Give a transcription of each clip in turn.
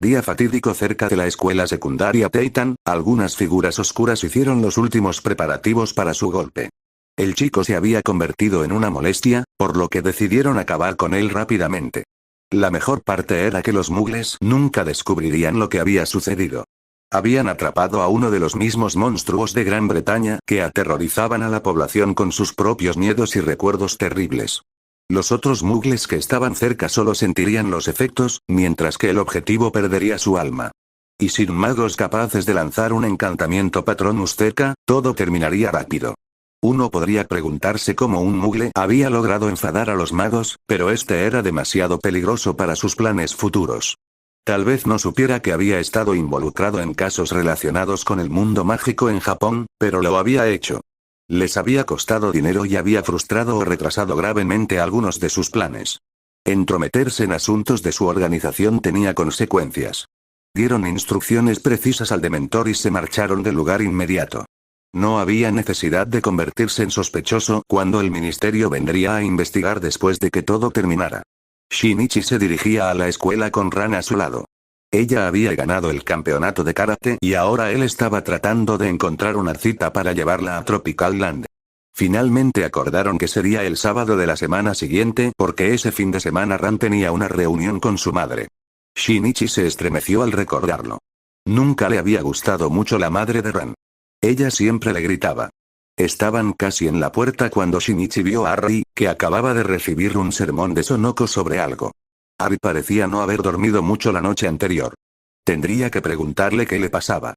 Día fatídico cerca de la escuela secundaria Titan, algunas figuras oscuras hicieron los últimos preparativos para su golpe. El chico se había convertido en una molestia, por lo que decidieron acabar con él rápidamente. La mejor parte era que los mugles nunca descubrirían lo que había sucedido. Habían atrapado a uno de los mismos monstruos de Gran Bretaña que aterrorizaban a la población con sus propios miedos y recuerdos terribles. Los otros mugles que estaban cerca solo sentirían los efectos, mientras que el objetivo perdería su alma. Y sin magos capaces de lanzar un encantamiento Patronus cerca, todo terminaría rápido. Uno podría preguntarse cómo un mugle había logrado enfadar a los magos, pero este era demasiado peligroso para sus planes futuros. Tal vez no supiera que había estado involucrado en casos relacionados con el mundo mágico en Japón, pero lo había hecho. Les había costado dinero y había frustrado o retrasado gravemente algunos de sus planes. Entrometerse en asuntos de su organización tenía consecuencias. Dieron instrucciones precisas al Dementor y se marcharon del lugar inmediato. No había necesidad de convertirse en sospechoso cuando el ministerio vendría a investigar después de que todo terminara. Shinichi se dirigía a la escuela con Ran a su lado. Ella había ganado el campeonato de karate y ahora él estaba tratando de encontrar una cita para llevarla a Tropical Land. Finalmente acordaron que sería el sábado de la semana siguiente porque ese fin de semana Ran tenía una reunión con su madre. Shinichi se estremeció al recordarlo. Nunca le había gustado mucho la madre de Ran. Ella siempre le gritaba. Estaban casi en la puerta cuando Shinichi vio a Ari, que acababa de recibir un sermón de Sonoko sobre algo. Ari parecía no haber dormido mucho la noche anterior. Tendría que preguntarle qué le pasaba.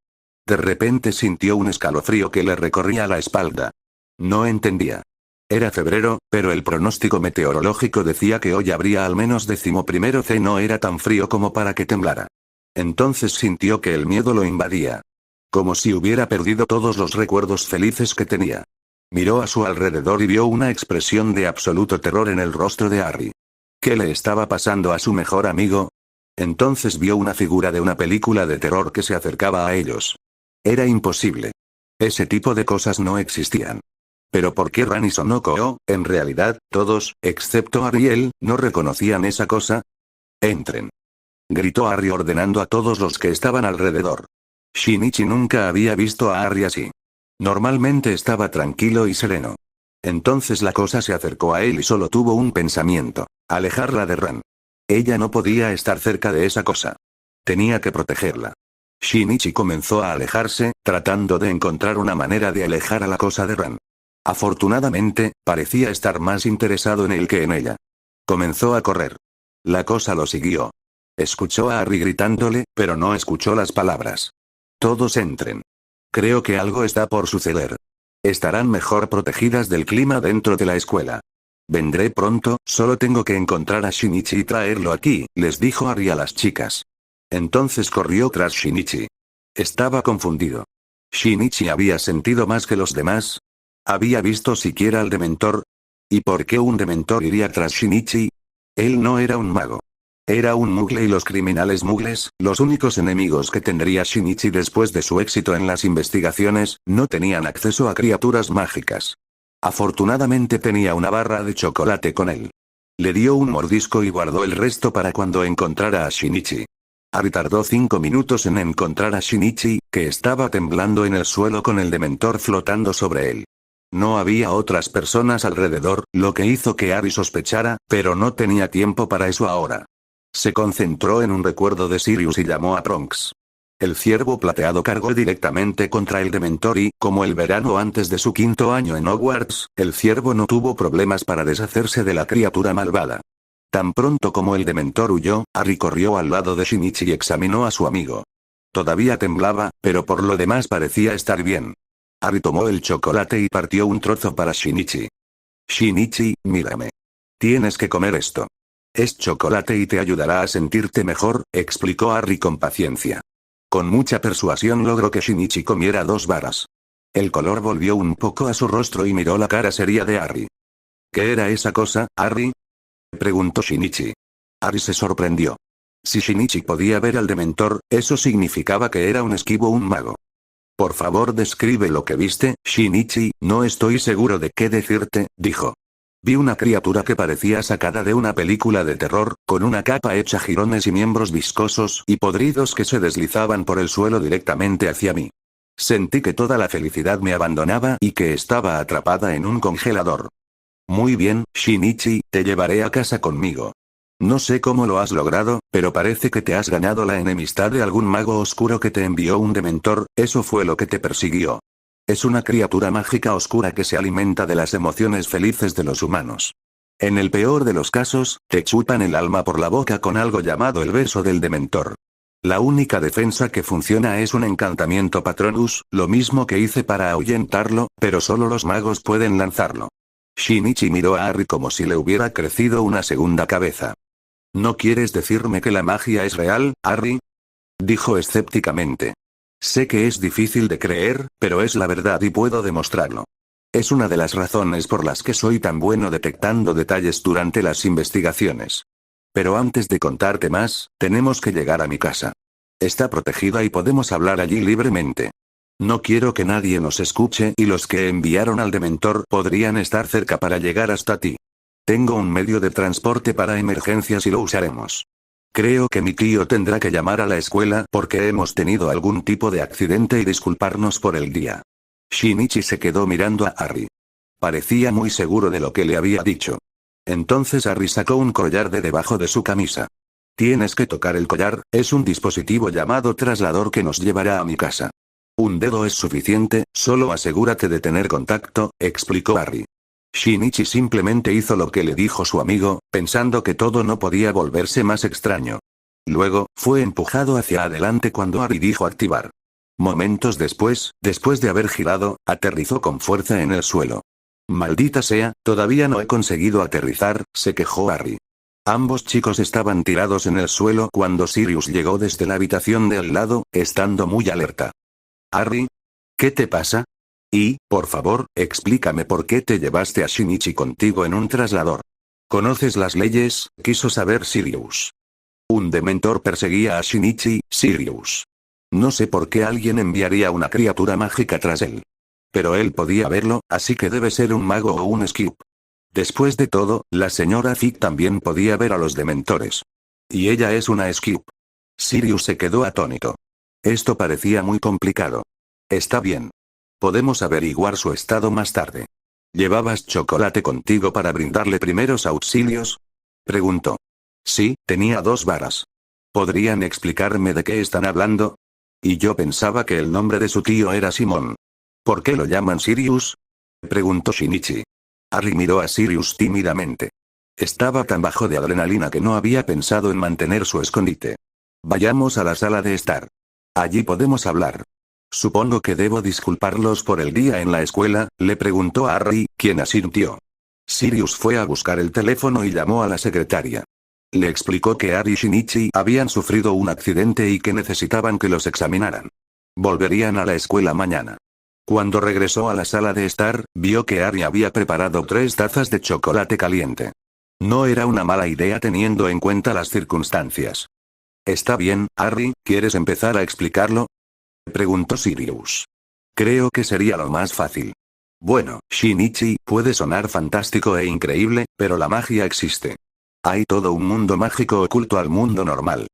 De repente sintió un escalofrío que le recorría la espalda. No entendía. Era febrero, pero el pronóstico meteorológico decía que hoy habría al menos 11º C. No era tan frío como para que temblara. Entonces sintió que el miedo lo invadía. Como si hubiera perdido todos los recuerdos felices que tenía. Miró a su alrededor y vio una expresión de absoluto terror en el rostro de Ari. ¿Qué le estaba pasando a su mejor amigo? Entonces vio una figura de una película de terror que se acercaba a ellos. Era imposible. Ese tipo de cosas no existían. Pero ¿por qué Ran y Sonoko, en realidad, todos, excepto Ariel, no reconocían esa cosa? Entren. Gritó Ari ordenando a todos los que estaban alrededor. Shinichi nunca había visto a Ari así. Normalmente estaba tranquilo y sereno. Entonces la cosa se acercó a él y solo tuvo un pensamiento: alejarla de Ran. Ella no podía estar cerca de esa cosa. Tenía que protegerla. Shinichi comenzó a alejarse, tratando de encontrar una manera de alejar a la cosa de Ran. Afortunadamente, parecía estar más interesado en él que en ella. Comenzó a correr. La cosa lo siguió. Escuchó a Ari gritándole, pero no escuchó las palabras. Todos entren. Creo que algo está por suceder. Estarán mejor protegidas del clima dentro de la escuela. Vendré pronto, solo tengo que encontrar a Shinichi y traerlo aquí, les dijo Ari a las chicas. Entonces corrió tras Shinichi. Estaba confundido. ¿Shinichi había sentido más que los demás? ¿Había visto siquiera al Dementor? ¿Y por qué un Dementor iría tras Shinichi? Él no era un mago. Era un mugle y los criminales mugles, los únicos enemigos que tendría Shinichi después de su éxito en las investigaciones, no tenían acceso a criaturas mágicas. Afortunadamente tenía una barra de chocolate con él. Le dio un mordisco y guardó el resto para cuando encontrara a Shinichi. Ari tardó 5 minutos en encontrar a Shinichi, que estaba temblando en el suelo con el Dementor flotando sobre él. No había otras personas alrededor, lo que hizo que Ari sospechara, pero no tenía tiempo para eso ahora. Se concentró en un recuerdo de Sirius y llamó a Bronx. El ciervo plateado cargó directamente contra el Dementor y, como el verano antes de su 5º año en Hogwarts, el ciervo no tuvo problemas para deshacerse de la criatura malvada. Tan pronto como el Dementor huyó, Ari corrió al lado de Shinichi y examinó a su amigo. Todavía temblaba, pero por lo demás parecía estar bien. Ari tomó el chocolate y partió un trozo para Shinichi. Shinichi, mírame. Tienes que comer esto. Es chocolate y te ayudará a sentirte mejor, explicó Ari con paciencia. Con mucha persuasión logró que Shinichi comiera 2 varas. El color volvió un poco a su rostro y miró la cara seria de Ari. ¿Qué era esa cosa, Ari? Preguntó Shinichi. Ari se sorprendió. Si Shinichi podía ver al Dementor, eso significaba que era un esquivo, un mago. Por favor describe lo que viste, Shinichi, no estoy seguro de qué decirte, dijo. Vi una criatura que parecía sacada de una película de terror, con una capa hecha jirones y miembros viscosos y podridos que se deslizaban por el suelo directamente hacia mí. Sentí que toda la felicidad me abandonaba y que estaba atrapada en un congelador. Muy bien, Shinichi, te llevaré a casa conmigo. No sé cómo lo has logrado, pero parece que te has ganado la enemistad de algún mago oscuro que te envió un dementor, eso fue lo que te persiguió. Es una criatura mágica oscura que se alimenta de las emociones felices de los humanos. En el peor de los casos, te chupan el alma por la boca con algo llamado el beso del dementor. La única defensa que funciona es un encantamiento Patronus, lo mismo que hice para ahuyentarlo, pero solo los magos pueden lanzarlo. Shinichi miró a Harry como si le hubiera crecido una segunda cabeza. ¿No quieres decirme que la magia es real, Harry? Dijo escépticamente. Sé que es difícil de creer, pero es la verdad y puedo demostrarlo. Es una de las razones por las que soy tan bueno detectando detalles durante las investigaciones. Pero antes de contarte más, tenemos que llegar a mi casa. Está protegida y podemos hablar allí libremente. No quiero que nadie nos escuche y los que enviaron al dementor podrían estar cerca para llegar hasta ti. Tengo un medio de transporte para emergencias y lo usaremos. Creo que mi tío tendrá que llamar a la escuela porque hemos tenido algún tipo de accidente y disculparnos por el día. Shinichi se quedó mirando a Harry. Parecía muy seguro de lo que le había dicho. Entonces Harry sacó un collar de debajo de su camisa. Tienes que tocar el collar, es un dispositivo llamado traslador que nos llevará a mi casa. Un dedo es suficiente, solo asegúrate de tener contacto, explicó Harry. Shinichi simplemente hizo lo que le dijo su amigo, pensando que todo no podía volverse más extraño. Luego, fue empujado hacia adelante cuando Harry dijo activar. Momentos después de haber girado, aterrizó con fuerza en el suelo. Maldita sea, todavía no he conseguido aterrizar, se quejó Harry. Ambos chicos estaban tirados en el suelo cuando Sirius llegó desde la habitación de al lado, estando muy alerta. Harry, ¿qué te pasa? Y, por favor, explícame por qué te llevaste a Shinichi contigo en un traslador. ¿Conoces las leyes?, quiso saber Sirius. Un dementor perseguía a Shinichi, Sirius. No sé por qué alguien enviaría una criatura mágica tras él. Pero él podía verlo, así que debe ser un mago o un skip. Después de todo, la señora Fig también podía ver a los dementores. Y ella es una skip. Sirius se quedó atónito. Esto parecía muy complicado. Está bien. Podemos averiguar su estado más tarde. ¿Llevabas chocolate contigo para brindarle primeros auxilios? Preguntó. Sí, tenía 2 varas. ¿Podrían explicarme de qué están hablando? Y yo pensaba que el nombre de su tío era Simón. ¿Por qué lo llaman Sirius? Preguntó Shinichi. Harry miró a Sirius tímidamente. Estaba tan bajo de adrenalina que no había pensado en mantener su escondite. Vayamos a la sala de estar. Allí podemos hablar. Supongo que debo disculparlos por el día en la escuela, le preguntó a Harry, quien asintió. Sirius fue a buscar el teléfono y llamó a la secretaria. Le explicó que Harry y Shinichi habían sufrido un accidente y que necesitaban que los examinaran. Volverían a la escuela mañana. Cuando regresó a la sala de estar, vio que Harry había preparado 3 tazas de chocolate caliente. No era una mala idea teniendo en cuenta las circunstancias. Está bien, Harry, ¿quieres empezar a explicarlo?, preguntó Sirius. Creo que sería lo más fácil. Bueno, Shinichi, puede sonar fantástico e increíble, pero la magia existe. Hay todo un mundo mágico oculto al mundo normal.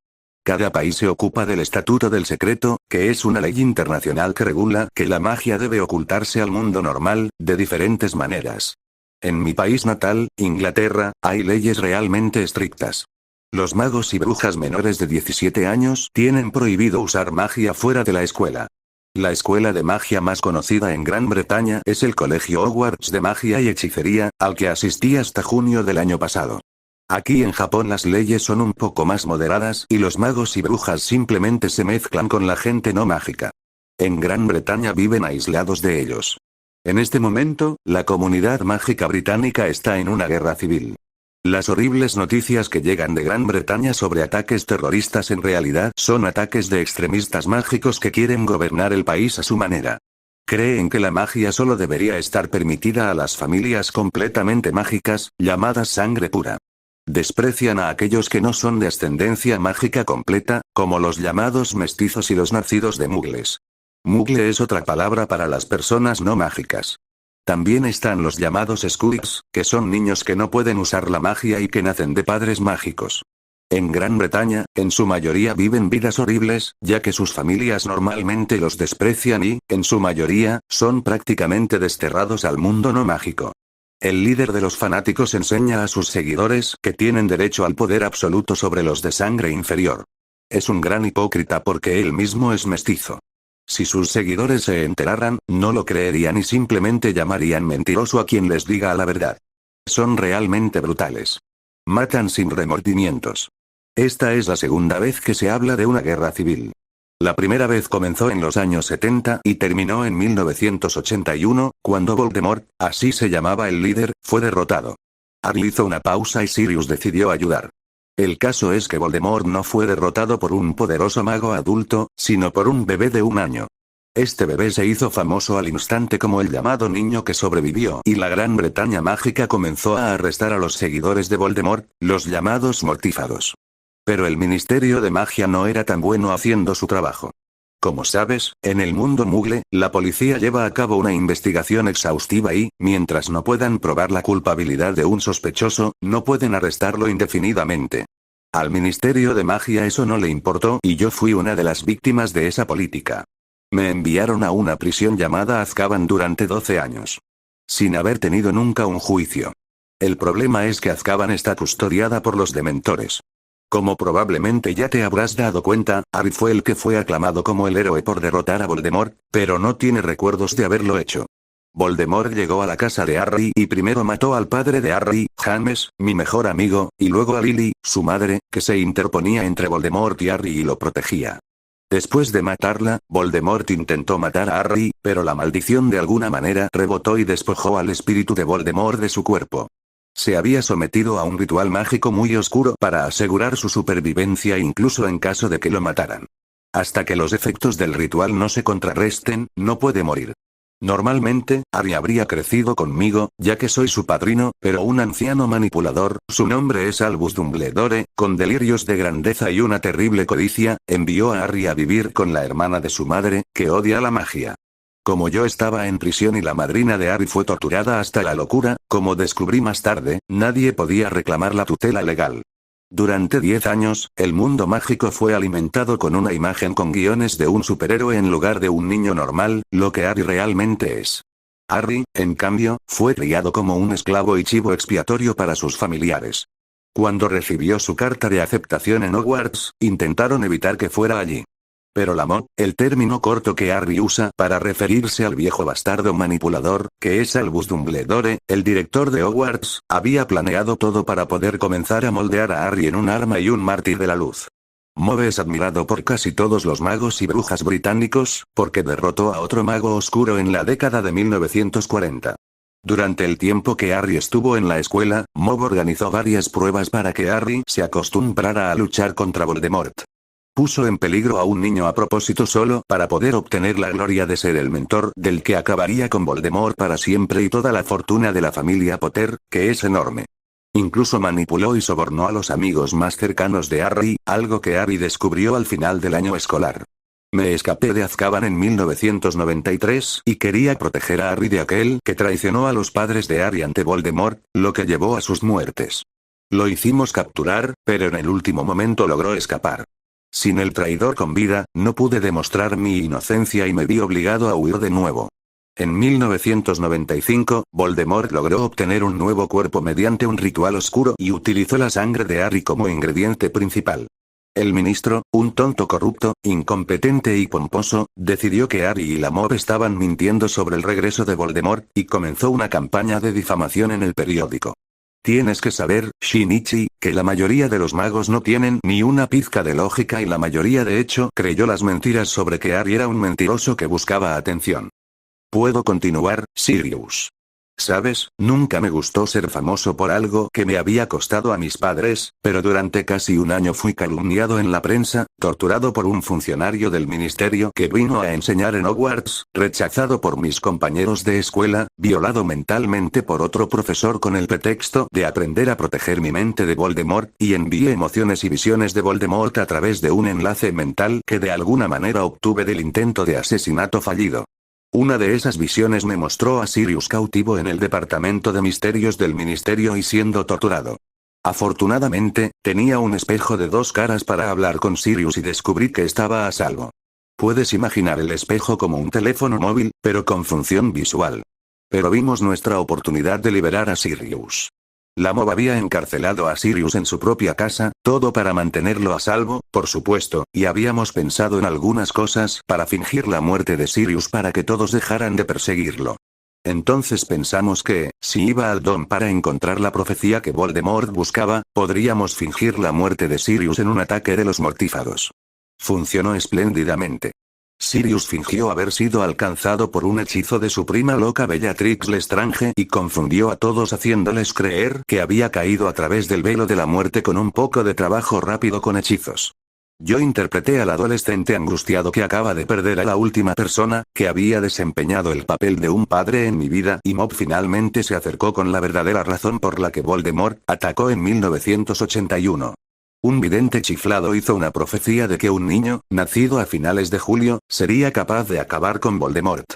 Cada país se ocupa del Estatuto del Secreto, que es una ley internacional que regula que la magia debe ocultarse al mundo normal, de diferentes maneras. En mi país natal, Inglaterra, hay leyes realmente estrictas. Los magos y brujas menores de 17 años tienen prohibido usar magia fuera de la escuela. La escuela de magia más conocida en Gran Bretaña es el Colegio Hogwarts de Magia y Hechicería, al que asistí hasta junio del año pasado. Aquí en Japón las leyes son un poco más moderadas y los magos y brujas simplemente se mezclan con la gente no mágica. En Gran Bretaña viven aislados de ellos. En este momento, la comunidad mágica británica está en una guerra civil. Las horribles noticias que llegan de Gran Bretaña sobre ataques terroristas en realidad son ataques de extremistas mágicos que quieren gobernar el país a su manera. Creen que la magia solo debería estar permitida a las familias completamente mágicas, llamadas sangre pura. Desprecian a aquellos que no son de ascendencia mágica completa, como los llamados mestizos y los nacidos de mugles. Mugle es otra palabra para las personas no mágicas. También están los llamados Squeaks, que son niños que no pueden usar la magia y que nacen de padres mágicos. En Gran Bretaña, en su mayoría viven vidas horribles, ya que sus familias normalmente los desprecian y, en su mayoría, son prácticamente desterrados al mundo no mágico. El líder de los fanáticos enseña a sus seguidores que tienen derecho al poder absoluto sobre los de sangre inferior. Es un gran hipócrita porque él mismo es mestizo. Si sus seguidores se enteraran, no lo creerían y simplemente llamarían mentiroso a quien les diga la verdad. Son realmente brutales. Matan sin remordimientos. Esta es la segunda vez que se habla de una guerra civil. La primera vez comenzó en los años 70 y terminó en 1981, cuando Voldemort, así se llamaba el líder, fue derrotado. Harry hizo una pausa y Sirius decidió ayudar. El caso es que Voldemort no fue derrotado por un poderoso mago adulto, sino por un bebé de 1 año. Este bebé se hizo famoso al instante como el llamado niño que sobrevivió y la Gran Bretaña mágica comenzó a arrestar a los seguidores de Voldemort, los llamados mortífagos. Pero el Ministerio de Magia no era tan bueno haciendo su trabajo. Como sabes, en el mundo Muggle, la policía lleva a cabo una investigación exhaustiva y, mientras no puedan probar la culpabilidad de un sospechoso, no pueden arrestarlo indefinidamente. Al Ministerio de Magia eso no le importó y yo fui una de las víctimas de esa política. Me enviaron a una prisión llamada Azkaban durante 12 años. Sin haber tenido nunca un juicio. El problema es que Azkaban está custodiada por los dementores. Como probablemente ya te habrás dado cuenta, Harry fue el que fue aclamado como el héroe por derrotar a Voldemort, pero no tiene recuerdos de haberlo hecho. Voldemort llegó a la casa de Harry y primero mató al padre de Harry, James, mi mejor amigo, y luego a Lily, su madre, que se interponía entre Voldemort y Harry y lo protegía. Después de matarla, Voldemort intentó matar a Harry, pero la maldición de alguna manera rebotó y despojó al espíritu de Voldemort de su cuerpo. Se había sometido a un ritual mágico muy oscuro para asegurar su supervivencia incluso en caso de que lo mataran. Hasta que los efectos del ritual no se contrarresten, no puede morir. Normalmente, Harry habría crecido conmigo, ya que soy su padrino, pero un anciano manipulador, su nombre es Albus Dumbledore, con delirios de grandeza y una terrible codicia, envió a Harry a vivir con la hermana de su madre, que odia la magia. Como yo estaba en prisión y la madrina de Harry fue torturada hasta la locura, como descubrí más tarde, nadie podía reclamar la tutela legal. Durante 10 años, el mundo mágico fue alimentado con una imagen con guiones de un superhéroe en lugar de un niño normal, lo que Harry realmente es. Harry, en cambio, fue criado como un esclavo y chivo expiatorio para sus familiares. Cuando recibió su carta de aceptación en Hogwarts, intentaron evitar que fuera allí. Pero la MOD, el término corto que Harry usa para referirse al viejo bastardo manipulador, que es Albus Dumbledore, el director de Hogwarts, había planeado todo para poder comenzar a moldear a Harry en un arma y un mártir de la luz. Moe es admirado por casi todos los magos y brujas británicos, porque derrotó a otro mago oscuro en la década de 1940. Durante el tiempo que Harry estuvo en la escuela, Moe organizó varias pruebas para que Harry se acostumbrara a luchar contra Voldemort. Puso en peligro a un niño a propósito solo para poder obtener la gloria de ser el mentor del que acabaría con Voldemort para siempre y toda la fortuna de la familia Potter, que es enorme. Incluso manipuló y sobornó a los amigos más cercanos de Harry, algo que Harry descubrió al final del año escolar. Me escapé de Azkaban en 1993 y quería proteger a Harry de aquel que traicionó a los padres de Harry ante Voldemort, lo que llevó a sus muertes. Lo hicimos capturar, pero en el último momento logró escapar. Sin el traidor con vida, no pude demostrar mi inocencia y me vi obligado a huir de nuevo. En 1995, Voldemort logró obtener un nuevo cuerpo mediante un ritual oscuro y utilizó la sangre de Harry como ingrediente principal. El ministro, un tonto corrupto, incompetente y pomposo, decidió que Harry y la MOB estaban mintiendo sobre el regreso de Voldemort, y comenzó una campaña de difamación en el periódico. Tienes que saber, Shinichi, que la mayoría de los magos no tienen ni una pizca de lógica y la mayoría de hecho creyó las mentiras sobre que Harry era un mentiroso que buscaba atención. ¿Puedo continuar, Sirius? Sabes, nunca me gustó ser famoso por algo que me había costado a mis padres, pero durante casi un año fui calumniado en la prensa, torturado por un funcionario del ministerio que vino a enseñar en Hogwarts, rechazado por mis compañeros de escuela, violado mentalmente por otro profesor con el pretexto de aprender a proteger mi mente de Voldemort, y envié emociones y visiones de Voldemort a través de un enlace mental que de alguna manera obtuve del intento de asesinato fallido. Una de esas visiones me mostró a Sirius cautivo en el departamento de misterios del ministerio y siendo torturado. Afortunadamente, tenía un espejo de 2 caras para hablar con Sirius y descubrí que estaba a salvo. Puedes imaginar el espejo como un teléfono móvil, pero con función visual. Pero vimos nuestra oportunidad de liberar a Sirius. La MOB había encarcelado a Sirius en su propia casa, todo para mantenerlo a salvo, por supuesto, y habíamos pensado en algunas cosas para fingir la muerte de Sirius para que todos dejaran de perseguirlo. Entonces pensamos que, si iba al Dom para encontrar la profecía que Voldemort buscaba, podríamos fingir la muerte de Sirius en un ataque de los mortífagos. Funcionó espléndidamente. Sirius fingió haber sido alcanzado por un hechizo de su prima loca Bellatrix Lestrange y confundió a todos haciéndoles creer que había caído a través del velo de la muerte con un poco de trabajo rápido con hechizos. Yo interpreté al adolescente angustiado que acaba de perder a la última persona que había desempeñado el papel de un padre en mi vida y Mob finalmente se acercó con la verdadera razón por la que Voldemort atacó en 1981. Un vidente chiflado hizo una profecía de que un niño, nacido a finales de julio, sería capaz de acabar con Voldemort.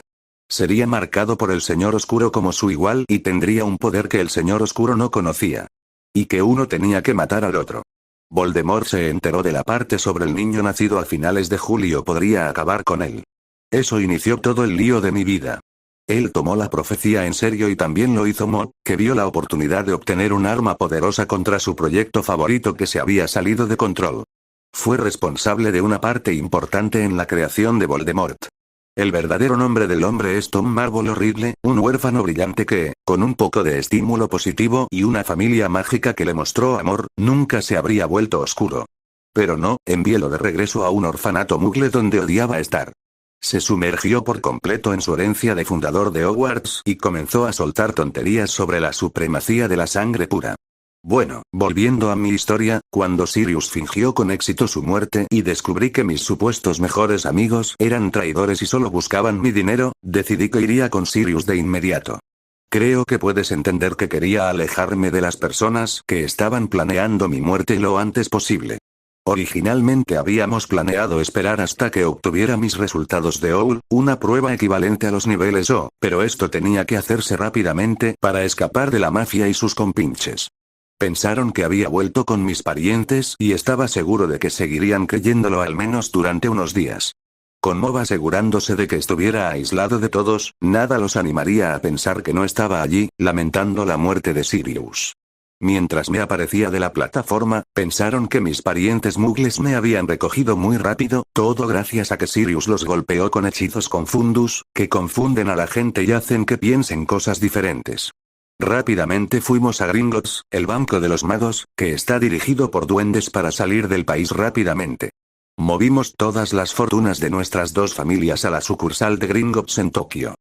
Sería marcado por el Señor Oscuro como su igual y tendría un poder que el Señor Oscuro no conocía. Y que uno tenía que matar al otro. Voldemort se enteró de la parte sobre el niño nacido a finales de julio podría acabar con él. Eso inició todo el lío de mi vida. Él tomó la profecía en serio y también lo hizo Mob, que vio la oportunidad de obtener un arma poderosa contra su proyecto favorito que se había salido de control. Fue responsable de una parte importante en la creación de Voldemort. El verdadero nombre del hombre es Tom Marvolo Riddle, un huérfano brillante que, con un poco de estímulo positivo y una familia mágica que le mostró amor, nunca se habría vuelto oscuro. Pero no, enviólo de regreso a un orfanato muggle donde odiaba estar. Se sumergió por completo en su herencia de fundador de Hogwarts y comenzó a soltar tonterías sobre la supremacía de la sangre pura. Bueno, volviendo a mi historia, cuando Sirius fingió con éxito su muerte y descubrí que mis supuestos mejores amigos eran traidores y solo buscaban mi dinero, decidí que iría con Sirius de inmediato. Creo que puedes entender que quería alejarme de las personas que estaban planeando mi muerte lo antes posible. Originalmente habíamos planeado esperar hasta que obtuviera mis resultados de OWL, una prueba equivalente a los niveles O, pero esto tenía que hacerse rápidamente para escapar de la mafia y sus compinches. Pensaron que había vuelto con mis parientes y estaba seguro de que seguirían creyéndolo al menos durante unos días. Con Mob asegurándose de que estuviera aislado de todos, nada los animaría a pensar que no estaba allí, lamentando la muerte de Sirius. Mientras me aparecía de la plataforma, pensaron que mis parientes muggles me habían recogido muy rápido, todo gracias a que Sirius los golpeó con hechizos confundus, que confunden a la gente y hacen que piensen cosas diferentes. Rápidamente fuimos a Gringotts, el banco de los magos, que está dirigido por duendes para salir del país rápidamente. Movimos todas las fortunas de nuestras 2 familias a la sucursal de Gringotts en Tokio.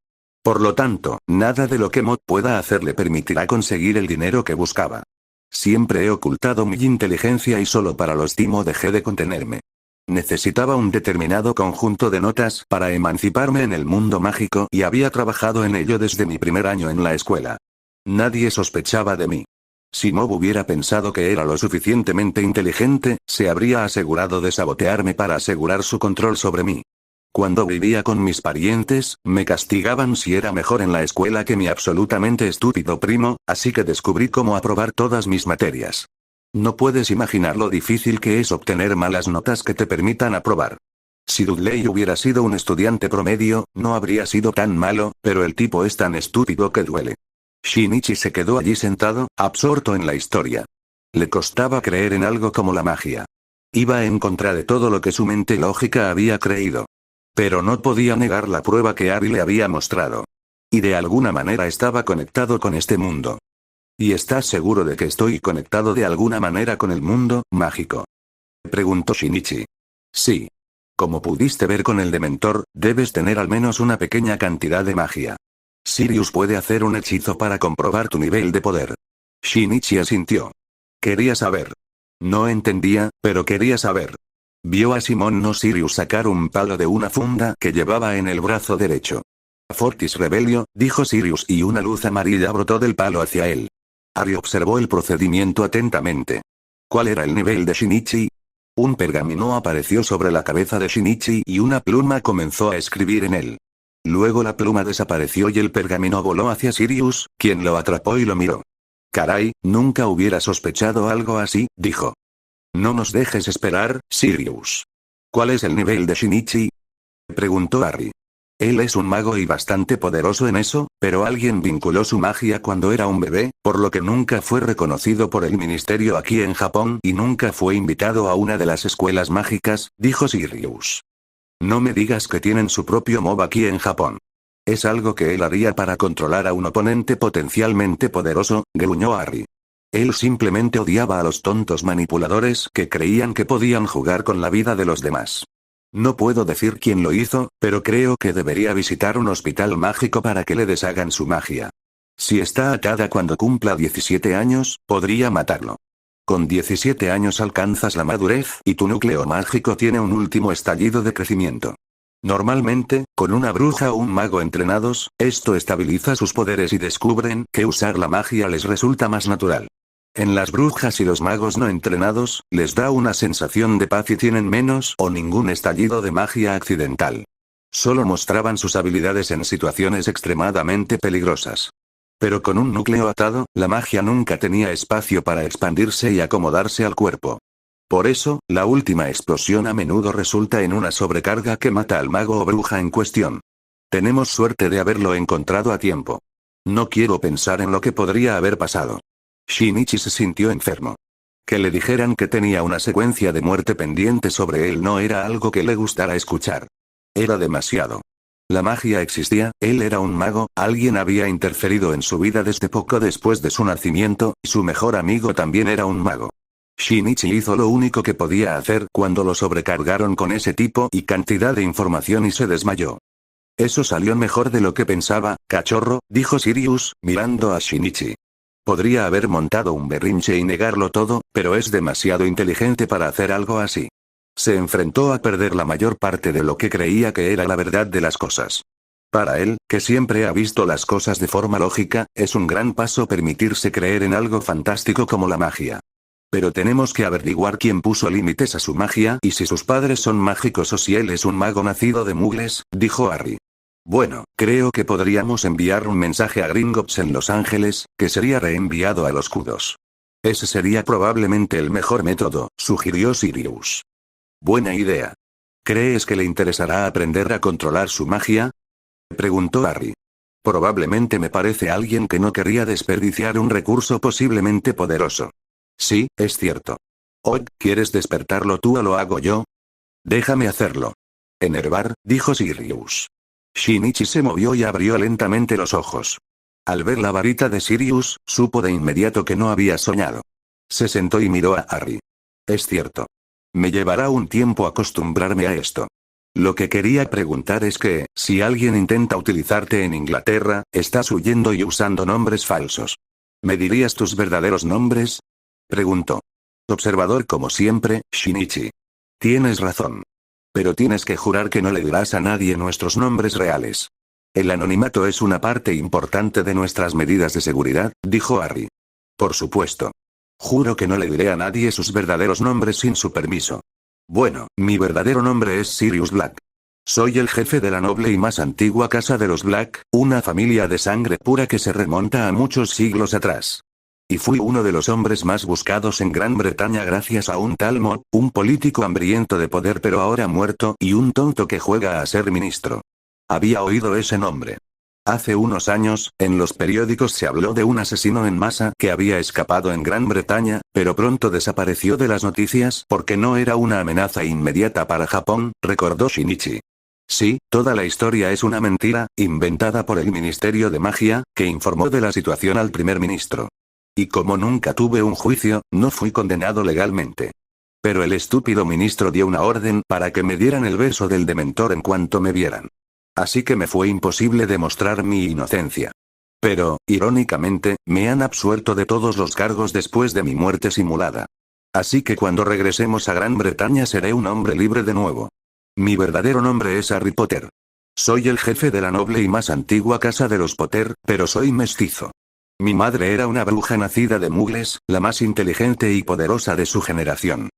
Por lo tanto, nada de lo que Mob pueda hacer le permitirá conseguir el dinero que buscaba. Siempre he ocultado mi inteligencia y solo para los timo dejé de contenerme. Necesitaba un determinado conjunto de notas para emanciparme en el mundo mágico y había trabajado en ello desde mi primer año en la escuela. Nadie sospechaba de mí. Si Mob hubiera pensado que era lo suficientemente inteligente, se habría asegurado de sabotearme para asegurar su control sobre mí. Cuando vivía con mis parientes, me castigaban si era mejor en la escuela que mi absolutamente estúpido primo, así que descubrí cómo aprobar todas mis materias. No puedes imaginar lo difícil que es obtener malas notas que te permitan aprobar. Si Dudley hubiera sido un estudiante promedio, no habría sido tan malo, pero el tipo es tan estúpido que duele. Shinichi se quedó allí sentado, absorto en la historia. Le costaba creer en algo como la magia. Iba en contra de todo lo que su mente lógica había creído. Pero no podía negar la prueba que Abby le había mostrado. Y de alguna manera estaba conectado con este mundo. ¿Y estás seguro de que estoy conectado de alguna manera con el mundo mágico?, preguntó Shinichi. Sí. Como pudiste ver con el Dementor, debes tener al menos una pequeña cantidad de magia. Sirius puede hacer un hechizo para comprobar tu nivel de poder. Shinichi asintió. Quería saber. No entendía, pero quería saber. Vio a Simon no Sirius sacar un palo de una funda que llevaba en el brazo derecho. Fortis Rebelio, dijo Sirius y una luz amarilla brotó del palo hacia él. Harry observó el procedimiento atentamente. ¿Cuál era el nivel de Shinichi? Un pergamino apareció sobre la cabeza de Shinichi y una pluma comenzó a escribir en él. Luego la pluma desapareció y el pergamino voló hacia Sirius, quien lo atrapó y lo miró. Caray, nunca hubiera sospechado algo así, dijo. No nos dejes esperar, Sirius. ¿Cuál es el nivel de Shinichi? Preguntó Harry. Él es un mago y bastante poderoso en eso, pero alguien vinculó su magia cuando era un bebé, por lo que nunca fue reconocido por el ministerio aquí en Japón y nunca fue invitado a una de las escuelas mágicas, dijo Sirius. No me digas que tienen su propio mob aquí en Japón. Es algo que él haría para controlar a un oponente potencialmente poderoso, gruñó Harry. Él simplemente odiaba a los tontos manipuladores que creían que podían jugar con la vida de los demás. No puedo decir quién lo hizo, pero creo que debería visitar un hospital mágico para que le deshagan su magia. Si está atada cuando cumpla 17 años, podría matarlo. Con 17 años alcanzas la madurez y tu núcleo mágico tiene un último estallido de crecimiento. Normalmente, con una bruja o un mago entrenados, esto estabiliza sus poderes y descubren que usar la magia les resulta más natural. En las brujas y los magos no entrenados, les da una sensación de paz y tienen menos o ningún estallido de magia accidental. Solo mostraban sus habilidades en situaciones extremadamente peligrosas. Pero con un núcleo atado, la magia nunca tenía espacio para expandirse y acomodarse al cuerpo. Por eso, la última explosión a menudo resulta en una sobrecarga que mata al mago o bruja en cuestión. Tenemos suerte de haberlo encontrado a tiempo. No quiero pensar en lo que podría haber pasado. Shinichi se sintió enfermo. Que le dijeran que tenía una secuencia de muerte pendiente sobre él no era algo que le gustara escuchar. Era demasiado. La magia existía, él era un mago, alguien había interferido en su vida desde poco después de su nacimiento, y su mejor amigo también era un mago. Shinichi hizo lo único que podía hacer cuando lo sobrecargaron con ese tipo y cantidad de información y se desmayó. Eso salió mejor de lo que pensaba, cachorro, dijo Sirius, mirando a Shinichi. Podría haber montado un berrinche y negarlo todo, pero es demasiado inteligente para hacer algo así. Se enfrentó a perder la mayor parte de lo que creía que era la verdad de las cosas. Para él, que siempre ha visto las cosas de forma lógica, es un gran paso permitirse creer en algo fantástico como la magia. Pero tenemos que averiguar quién puso límites a su magia y si sus padres son mágicos o si él es un mago nacido de mugles, dijo Harry. Bueno, creo que podríamos enviar un mensaje a Gringotts en Los Ángeles, que sería reenviado a los Kudos. Ese sería probablemente el mejor método, sugirió Sirius. Buena idea. ¿Crees que le interesará aprender a controlar su magia? Preguntó Harry. Probablemente me parece alguien que no querría desperdiciar un recurso posiblemente poderoso. Sí, es cierto. Odd, ¿quieres despertarlo tú o lo hago yo? Déjame hacerlo. Enervar, dijo Sirius. Shinichi se movió y abrió lentamente los ojos. Al ver la varita de Sirius, supo de inmediato que no había soñado. Se sentó y miró a Harry. Es cierto. Me llevará un tiempo acostumbrarme a esto. Lo que quería preguntar es que, si alguien intenta utilizarte en Inglaterra, estás huyendo y usando nombres falsos. ¿Me dirías tus verdaderos nombres? Preguntó. Observador como siempre, Shinichi. Tienes razón. Pero tienes que jurar que no le dirás a nadie nuestros nombres reales. El anonimato es una parte importante de nuestras medidas de seguridad, dijo Harry. Por supuesto. Juro que no le diré a nadie sus verdaderos nombres sin su permiso. Bueno, mi verdadero nombre es Sirius Black. Soy el jefe de la noble y más antigua casa de los Black, una familia de sangre pura que se remonta a muchos siglos atrás. Y fui uno de los hombres más buscados en Gran Bretaña gracias a un tal Mott, un político hambriento de poder pero ahora muerto y un tonto que juega a ser ministro. Había oído ese nombre. Hace unos años, en los periódicos se habló de un asesino en masa que había escapado en Gran Bretaña, pero pronto desapareció de las noticias porque no era una amenaza inmediata para Japón, recordó Shinichi. Sí, toda la historia es una mentira, inventada por el Ministerio de Magia, que informó de la situación al primer ministro. Y como nunca tuve un juicio, no fui condenado legalmente. Pero el estúpido ministro dio una orden para que me dieran el beso del dementor en cuanto me vieran. Así que me fue imposible demostrar mi inocencia. Pero, irónicamente, me han absuelto de todos los cargos después de mi muerte simulada. Así que cuando regresemos a Gran Bretaña seré un hombre libre de nuevo. Mi verdadero nombre es Harry Potter. Soy el jefe de la noble y más antigua casa de los Potter, pero soy mestizo. Mi madre era una bruja nacida de mugles, la más inteligente y poderosa de su generación.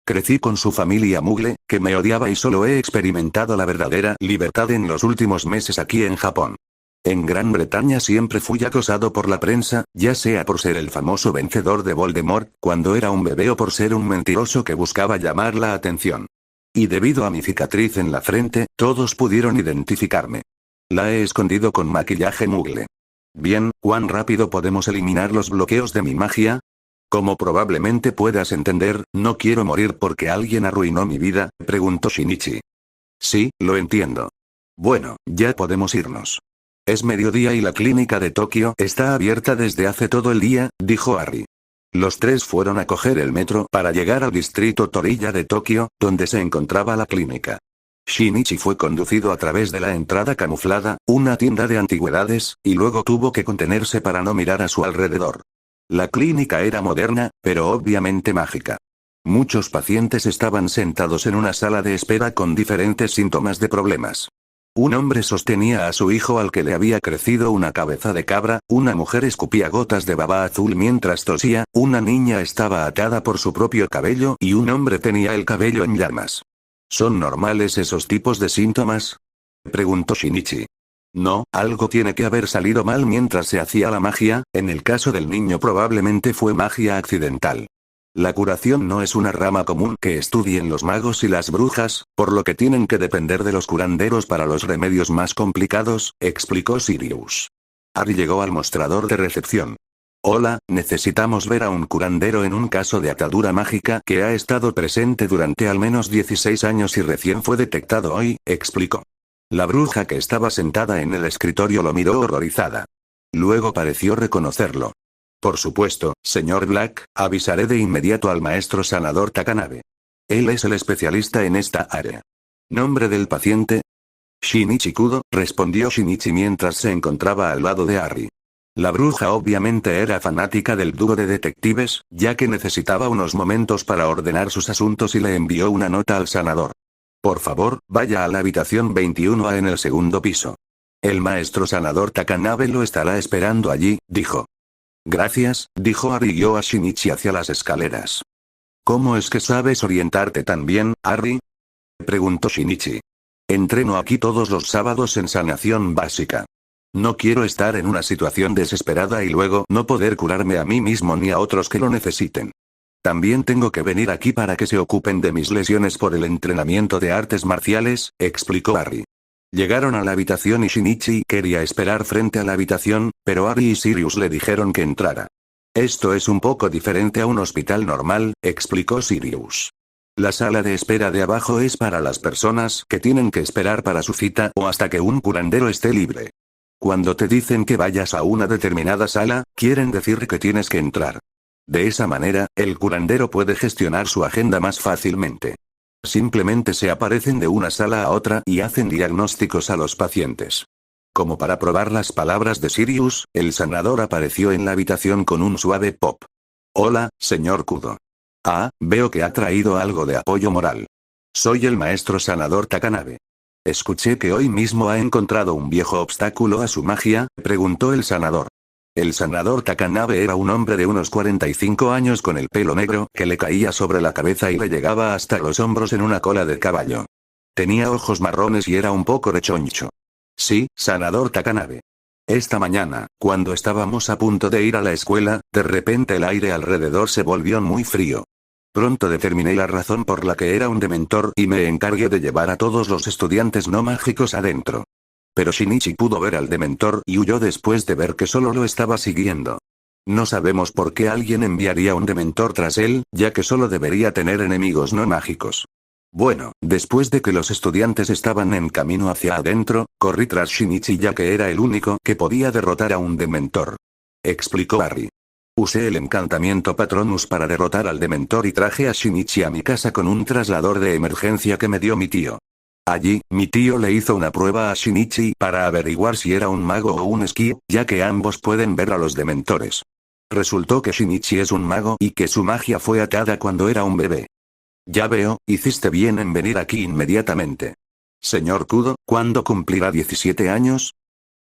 Crecí con su familia Mugle, que me odiaba y solo he experimentado la verdadera libertad en los últimos meses aquí en Japón. En Gran Bretaña siempre fui acosado por la prensa, ya sea por ser el famoso vencedor de Voldemort, cuando era un bebé o por ser un mentiroso que buscaba llamar la atención. Y debido a mi cicatriz en la frente, todos pudieron identificarme. La he escondido con maquillaje Mugle. Bien, ¿cuán rápido podemos eliminar los bloqueos de mi magia? Como probablemente puedas entender, no quiero morir porque alguien arruinó mi vida, preguntó Shinichi. Sí, lo entiendo. Bueno, ya podemos irnos. Es mediodía y la clínica de Tokio está abierta desde hace todo el día, dijo Harry. Los tres fueron a coger el metro para llegar al distrito Torilla de Tokio, donde se encontraba la clínica. Shinichi fue conducido a través de la entrada camuflada, una tienda de antigüedades, y luego tuvo que contenerse para no mirar a su alrededor. La clínica era moderna, pero obviamente mágica. Muchos pacientes estaban sentados en una sala de espera con diferentes síntomas de problemas. Un hombre sostenía a su hijo al que le había crecido una cabeza de cabra, una mujer escupía gotas de baba azul mientras tosía, una niña estaba atada por su propio cabello y un hombre tenía el cabello en llamas. ¿Son normales esos tipos de síntomas?, preguntó Shinichi. No, algo tiene que haber salido mal mientras se hacía la magia, en el caso del niño probablemente fue magia accidental. La curación no es una rama común que estudien los magos y las brujas, por lo que tienen que depender de los curanderos para los remedios más complicados, explicó Sirius. Harry llegó al mostrador de recepción. Hola, necesitamos ver a un curandero en un caso de atadura mágica que ha estado presente durante al menos 16 años y recién fue detectado hoy, explicó. La bruja que estaba sentada en el escritorio lo miró horrorizada. Luego pareció reconocerlo. Por supuesto, señor Black, avisaré de inmediato al maestro sanador Takanabe. Él es el especialista en esta área. ¿Nombre del paciente? Shinichi Kudo, respondió Shinichi mientras se encontraba al lado de Harry. La bruja obviamente era fanática del dúo de detectives, ya que necesitaba unos momentos para ordenar sus asuntos y le envió una nota al sanador. Por favor, vaya a la habitación 21A en el segundo piso. El maestro sanador Takanabe lo estará esperando allí, dijo. Gracias, dijo Harry y guió a Shinichi hacia las escaleras. ¿Cómo es que sabes orientarte tan bien, Harry?, preguntó Shinichi. Entreno aquí todos los sábados en sanación básica. No quiero estar en una situación desesperada y luego no poder curarme a mí mismo ni a otros que lo necesiten. También tengo que venir aquí para que se ocupen de mis lesiones por el entrenamiento de artes marciales, explicó Harry. Llegaron a la habitación y Shinichi quería esperar frente a la habitación, pero Harry y Sirius le dijeron que entrara. Esto es un poco diferente a un hospital normal, explicó Sirius. La sala de espera de abajo es para las personas que tienen que esperar para su cita o hasta que un curandero esté libre. Cuando te dicen que vayas a una determinada sala, quieren decir que tienes que entrar. De esa manera, el curandero puede gestionar su agenda más fácilmente. Simplemente se aparecen de una sala a otra y hacen diagnósticos a los pacientes. Como para probar las palabras de Sirius, el sanador apareció en la habitación con un suave pop. Hola, señor Kudo. Ah, veo que ha traído algo de apoyo moral. Soy el maestro sanador Takanabe. Escuché que hoy mismo ha encontrado un viejo obstáculo a su magia, preguntó el sanador. El sanador Takanabe era un hombre de unos 45 años con el pelo negro que le caía sobre la cabeza y le llegaba hasta los hombros en una cola de caballo. Tenía ojos marrones y era un poco rechoncho. Sí, sanador Takanabe. Esta mañana, cuando estábamos a punto de ir a la escuela, de repente el aire alrededor se volvió muy frío. Pronto determiné la razón por la que era un dementor y me encargué de llevar a todos los estudiantes no mágicos adentro. Pero Shinichi pudo ver al dementor y huyó después de ver que solo lo estaba siguiendo. No sabemos por qué alguien enviaría un dementor tras él, ya que solo debería tener enemigos no mágicos. Bueno, después de que los estudiantes estaban en camino hacia adentro, corrí tras Shinichi ya que era el único que podía derrotar a un dementor. Explicó Harry. Usé el encantamiento Patronus para derrotar al dementor y traje a Shinichi a mi casa con un traslador de emergencia que me dio mi tío. Allí, mi tío le hizo una prueba a Shinichi para averiguar si era un mago o un esquí, ya que ambos pueden ver a los dementores. Resultó que Shinichi es un mago y que su magia fue atada cuando era un bebé. Ya veo, hiciste bien en venir aquí inmediatamente. Señor Kudo, ¿cuándo cumplirá 17 años?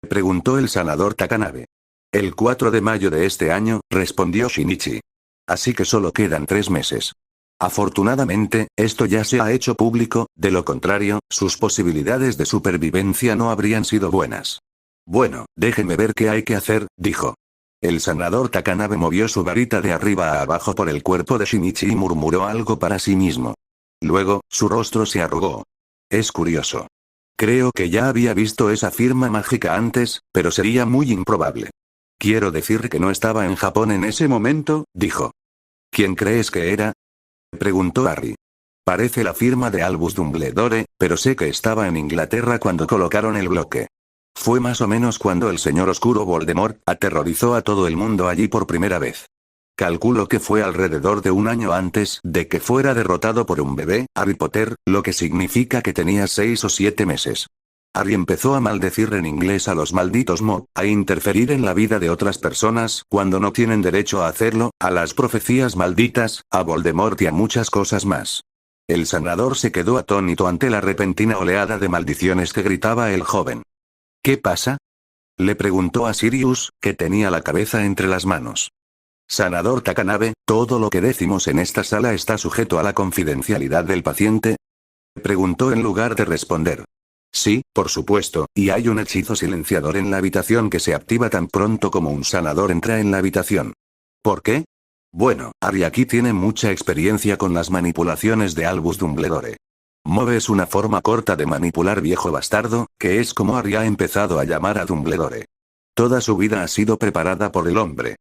Preguntó el sanador Takanabe. El 4 de mayo de este año, respondió Shinichi. Así que solo quedan 3 meses. Afortunadamente, esto ya se ha hecho público, de lo contrario, sus posibilidades de supervivencia no habrían sido buenas. Bueno, déjeme ver qué hay que hacer, dijo. El sanador Takanabe movió su varita de arriba a abajo por el cuerpo de Shinichi y murmuró algo para sí mismo. Luego, su rostro se arrugó. Es curioso. Creo que ya había visto esa firma mágica antes, pero sería muy improbable. Quiero decir que no estaba en Japón en ese momento, dijo. ¿Quién crees que era? Preguntó Harry. Parece la firma de Albus Dumbledore, pero sé que estaba en Inglaterra cuando colocaron el bloque. Fue más o menos cuando el señor oscuro Voldemort aterrorizó a todo el mundo allí por primera vez. Calculo que fue alrededor de un año antes de que fuera derrotado por un bebé, Harry Potter, lo que significa que tenía 6 o 7 meses. Harry empezó a maldecir en inglés a los malditos mob, a interferir en la vida de otras personas cuando no tienen derecho a hacerlo, a las profecías malditas, a Voldemort y a muchas cosas más. El sanador se quedó atónito ante la repentina oleada de maldiciones que gritaba el joven. ¿Qué pasa? Le preguntó a Sirius, que tenía la cabeza entre las manos. Sanador Takanabe, ¿todo lo que decimos en esta sala está sujeto a la confidencialidad del paciente? Preguntó en lugar de responder. Sí, por supuesto, y hay un hechizo silenciador en la habitación que se activa tan pronto como un sanador entra en la habitación. ¿Por qué? Bueno, Harry aquí tiene mucha experiencia con las manipulaciones de Albus Dumbledore. Move es una forma corta de manipular viejo bastardo, que es como Harry ha empezado a llamar a Dumbledore. Toda su vida ha sido preparada por el hombre.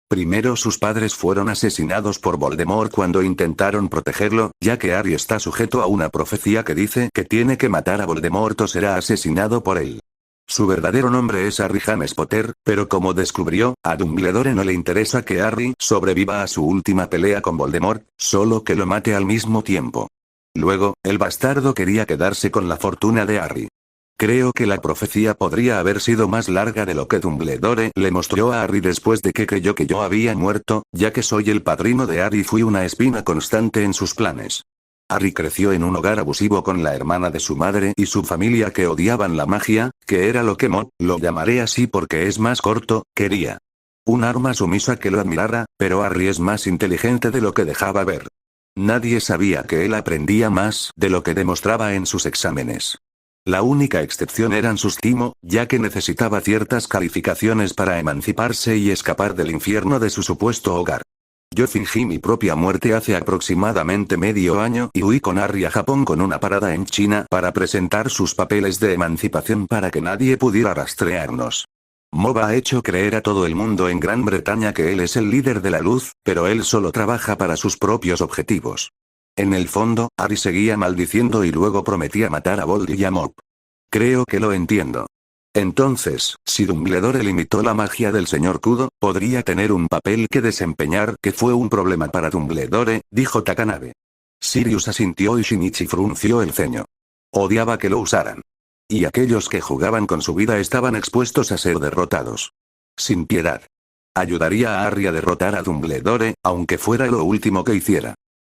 Primero sus padres fueron asesinados por Voldemort cuando intentaron protegerlo, ya que Harry está sujeto a una profecía que dice que tiene que matar a Voldemort o será asesinado por él. Su verdadero nombre es Harry James Potter, pero como descubrió, a Dumbledore no le interesa que Harry sobreviva a su última pelea con Voldemort, solo que lo mate al mismo tiempo. Luego, el bastardo quería quedarse con la fortuna de Harry. Creo que la profecía podría haber sido más larga de lo que Dumbledore le mostró a Harry después de que creyó que yo había muerto, ya que soy el padrino de Harry y fui una espina constante en sus planes. Harry creció en un hogar abusivo con la hermana de su madre y su familia que odiaban la magia, que era lo que lo llamaré así porque es más corto, quería. Un arma sumisa que lo admirara, pero Harry es más inteligente de lo que dejaba ver. Nadie sabía que él aprendía más de lo que demostraba en sus exámenes. La única excepción eran sus timo, ya que necesitaba ciertas calificaciones para emanciparse y escapar del infierno de su supuesto hogar. Yo fingí mi propia muerte hace aproximadamente medio año y huí con Harry a Japón con una parada en China para presentar sus papeles de emancipación para que nadie pudiera rastrearnos. Mova ha hecho creer a todo el mundo en Gran Bretaña que él es el líder de la luz, pero él solo trabaja para sus propios objetivos. En el fondo, Harry seguía maldiciendo y luego prometía matar a Voldy y a Mop. Creo que lo entiendo. Entonces, si Dumbledore limitó la magia del señor Kudo, podría tener un papel que desempeñar que fue un problema para Dumbledore, dijo Takanabe. Sirius asintió y Shinichi frunció el ceño. Odiaba que lo usaran. Y aquellos que jugaban con su vida estaban expuestos a ser derrotados. Sin piedad. Ayudaría a Harry a derrotar a Dumbledore, aunque fuera lo último que hiciera.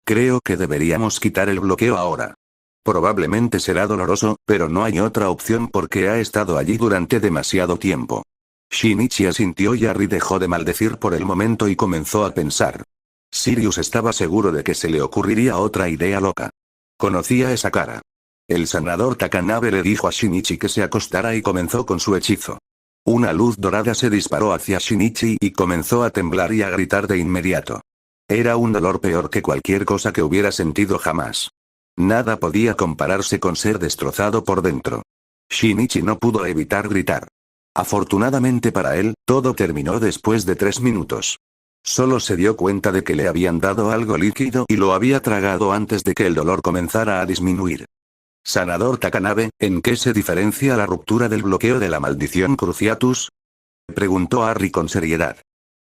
Creo que deberíamos quitar el bloqueo ahora. Probablemente será doloroso, pero no hay otra opción porque ha estado allí durante demasiado tiempo. Shinichi asintió y Harry dejó de maldecir por el momento y comenzó a pensar. Sirius estaba seguro de que se le ocurriría otra idea loca. Conocía esa cara. El sanador Takanabe le dijo a Shinichi que se acostara y comenzó con su hechizo. Una luz dorada se disparó hacia Shinichi y comenzó a temblar y a gritar de inmediato. Era un dolor peor que cualquier cosa que hubiera sentido jamás. Nada podía compararse con ser destrozado por dentro. Shinichi no pudo evitar gritar. Afortunadamente para él, todo terminó después de 3 minutos. Solo se dio cuenta de que le habían dado algo líquido y lo había tragado antes de que el dolor comenzara a disminuir. Sanador Takanabe, ¿en qué se diferencia la ruptura del bloqueo de la maldición Cruciatus? Preguntó Harry con seriedad.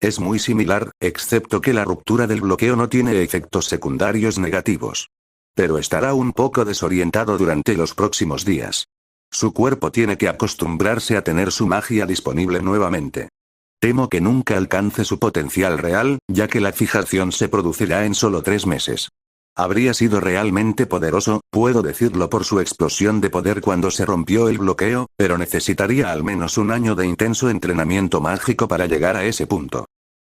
Es muy similar, excepto que la ruptura del bloqueo no tiene efectos secundarios negativos. Pero estará un poco desorientado durante los próximos días. Su cuerpo tiene que acostumbrarse a tener su magia disponible nuevamente. Temo que nunca alcance su potencial real, ya que la fijación se producirá en solo 3 meses. Habría sido realmente poderoso, puedo decirlo por su explosión de poder cuando se rompió el bloqueo, pero necesitaría al menos un año de intenso entrenamiento mágico para llegar a ese punto.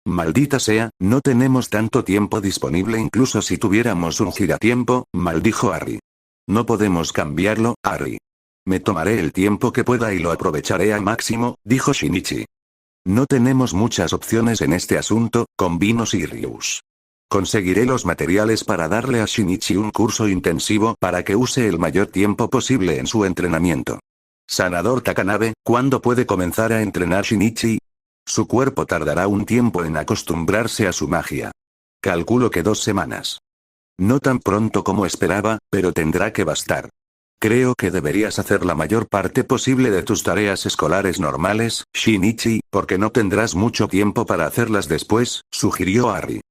Maldita sea, no tenemos tanto tiempo disponible incluso si tuviéramos un giratiempo, maldijo Harry. No podemos cambiarlo, Harry. Me tomaré el tiempo que pueda y lo aprovecharé al máximo, dijo Shinichi. No tenemos muchas opciones en este asunto, convino Sirius. Conseguiré los materiales para darle a Shinichi un curso intensivo para que use el mayor tiempo posible en su entrenamiento. Sanador Takanabe, ¿cuándo puede comenzar a entrenar Shinichi? Su cuerpo tardará un tiempo en acostumbrarse a su magia. Calculo que 2 semanas. No tan pronto como esperaba, pero tendrá que bastar. Creo que deberías hacer la mayor parte posible de tus tareas escolares normales, Shinichi, porque no tendrás mucho tiempo para hacerlas después, sugirió Harry.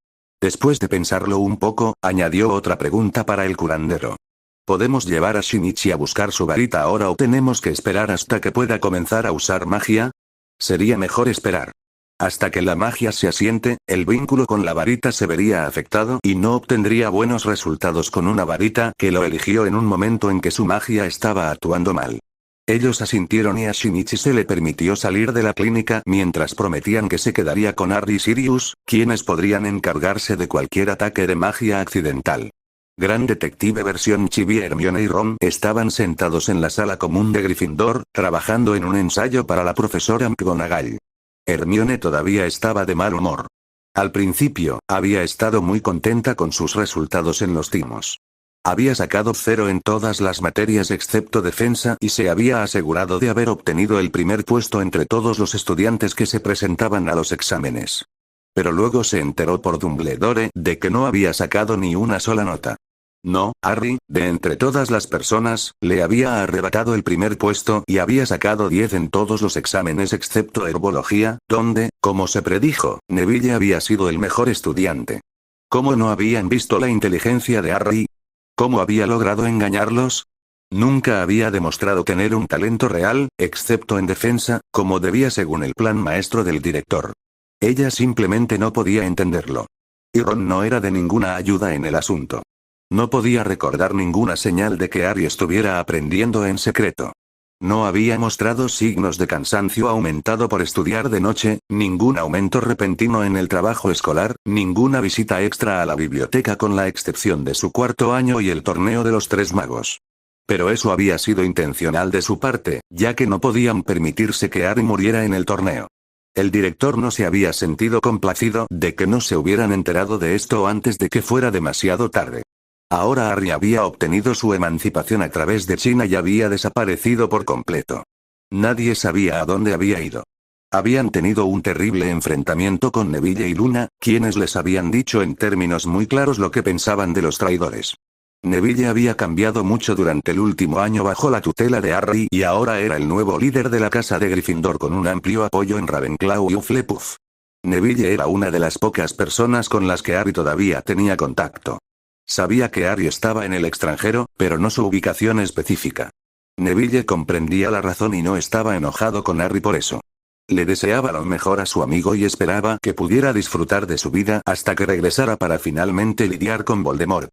Después de pensarlo un poco, añadió otra pregunta para el curandero. ¿Podemos llevar a Shinichi a buscar su varita ahora o tenemos que esperar hasta que pueda comenzar a usar magia? Sería mejor esperar. Hasta que la magia se asiente, el vínculo con la varita se vería afectado y no obtendría buenos resultados con una varita que lo eligió en un momento en que su magia estaba actuando mal. Ellos asintieron y a Shinichi se le permitió salir de la clínica mientras prometían que se quedaría con Harry y Sirius, quienes podrían encargarse de cualquier ataque de magia accidental. Gran Detective versión Chibi. Hermione y Ron estaban sentados en la sala común de Gryffindor, trabajando en un ensayo para la profesora McGonagall. Hermione todavía estaba de mal humor. Al principio, había estado muy contenta con sus resultados en los timos. Había sacado 0 en todas las materias excepto defensa y se había asegurado de haber obtenido el primer puesto entre todos los estudiantes que se presentaban a los exámenes. Pero luego se enteró por Dumbledore de que no había sacado ni una sola nota. No, Harry, de entre todas las personas, le había arrebatado el primer puesto y había sacado 10 en todos los exámenes excepto herbología, donde, como se predijo, Neville había sido el mejor estudiante. ¿Cómo no habían visto la inteligencia de Harry? ¿Cómo había logrado engañarlos? Nunca había demostrado tener un talento real, excepto en defensa, como debía según el plan maestro del director. Ella simplemente no podía entenderlo. Y Ron no era de ninguna ayuda en el asunto. No podía recordar ninguna señal de que Harry estuviera aprendiendo en secreto. No había mostrado signos de cansancio aumentado por estudiar de noche, ningún aumento repentino en el trabajo escolar, ninguna visita extra a la biblioteca con la excepción de su 4º año y el torneo de los 3 magos. Pero eso había sido intencional de su parte, ya que no podían permitirse que Harry muriera en el torneo. El director no se había sentido complacido de que no se hubieran enterado de esto antes de que fuera demasiado tarde. Ahora Harry había obtenido su emancipación a través de China y había desaparecido por completo. Nadie sabía a dónde había ido. Habían tenido un terrible enfrentamiento con Neville y Luna, quienes les habían dicho en términos muy claros lo que pensaban de los traidores. Neville había cambiado mucho durante el último año bajo la tutela de Harry y ahora era el nuevo líder de la casa de Gryffindor con un amplio apoyo en Ravenclaw y Hufflepuff. Neville era una de las pocas personas con las que Harry todavía tenía contacto. Sabía que Harry estaba en el extranjero, pero no su ubicación específica. Neville comprendía la razón y no estaba enojado con Harry por eso. Le deseaba lo mejor a su amigo y esperaba que pudiera disfrutar de su vida hasta que regresara para finalmente lidiar con Voldemort.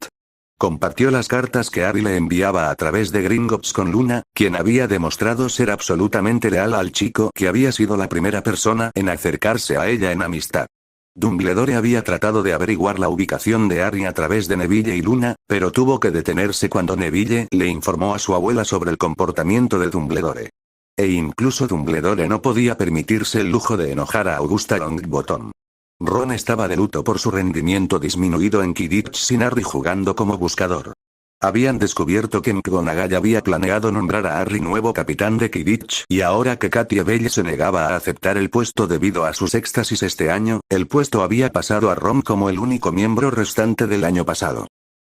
Compartió las cartas que Harry le enviaba a través de Gringotts con Luna, quien había demostrado ser absolutamente leal al chico que había sido la primera persona en acercarse a ella en amistad. Dumbledore había tratado de averiguar la ubicación de Harry a través de Neville y Luna, pero tuvo que detenerse cuando Neville le informó a su abuela sobre el comportamiento de Dumbledore. E incluso Dumbledore no podía permitirse el lujo de enojar a Augusta Longbottom. Ron estaba de luto por su rendimiento disminuido en Quidditch sin Harry jugando como buscador. Habían descubierto que McGonagall había planeado nombrar a Harry nuevo capitán de Quidditch y ahora que Katia Bell se negaba a aceptar el puesto debido a sus éxtasis este año, el puesto había pasado a Ron como el único miembro restante del año pasado.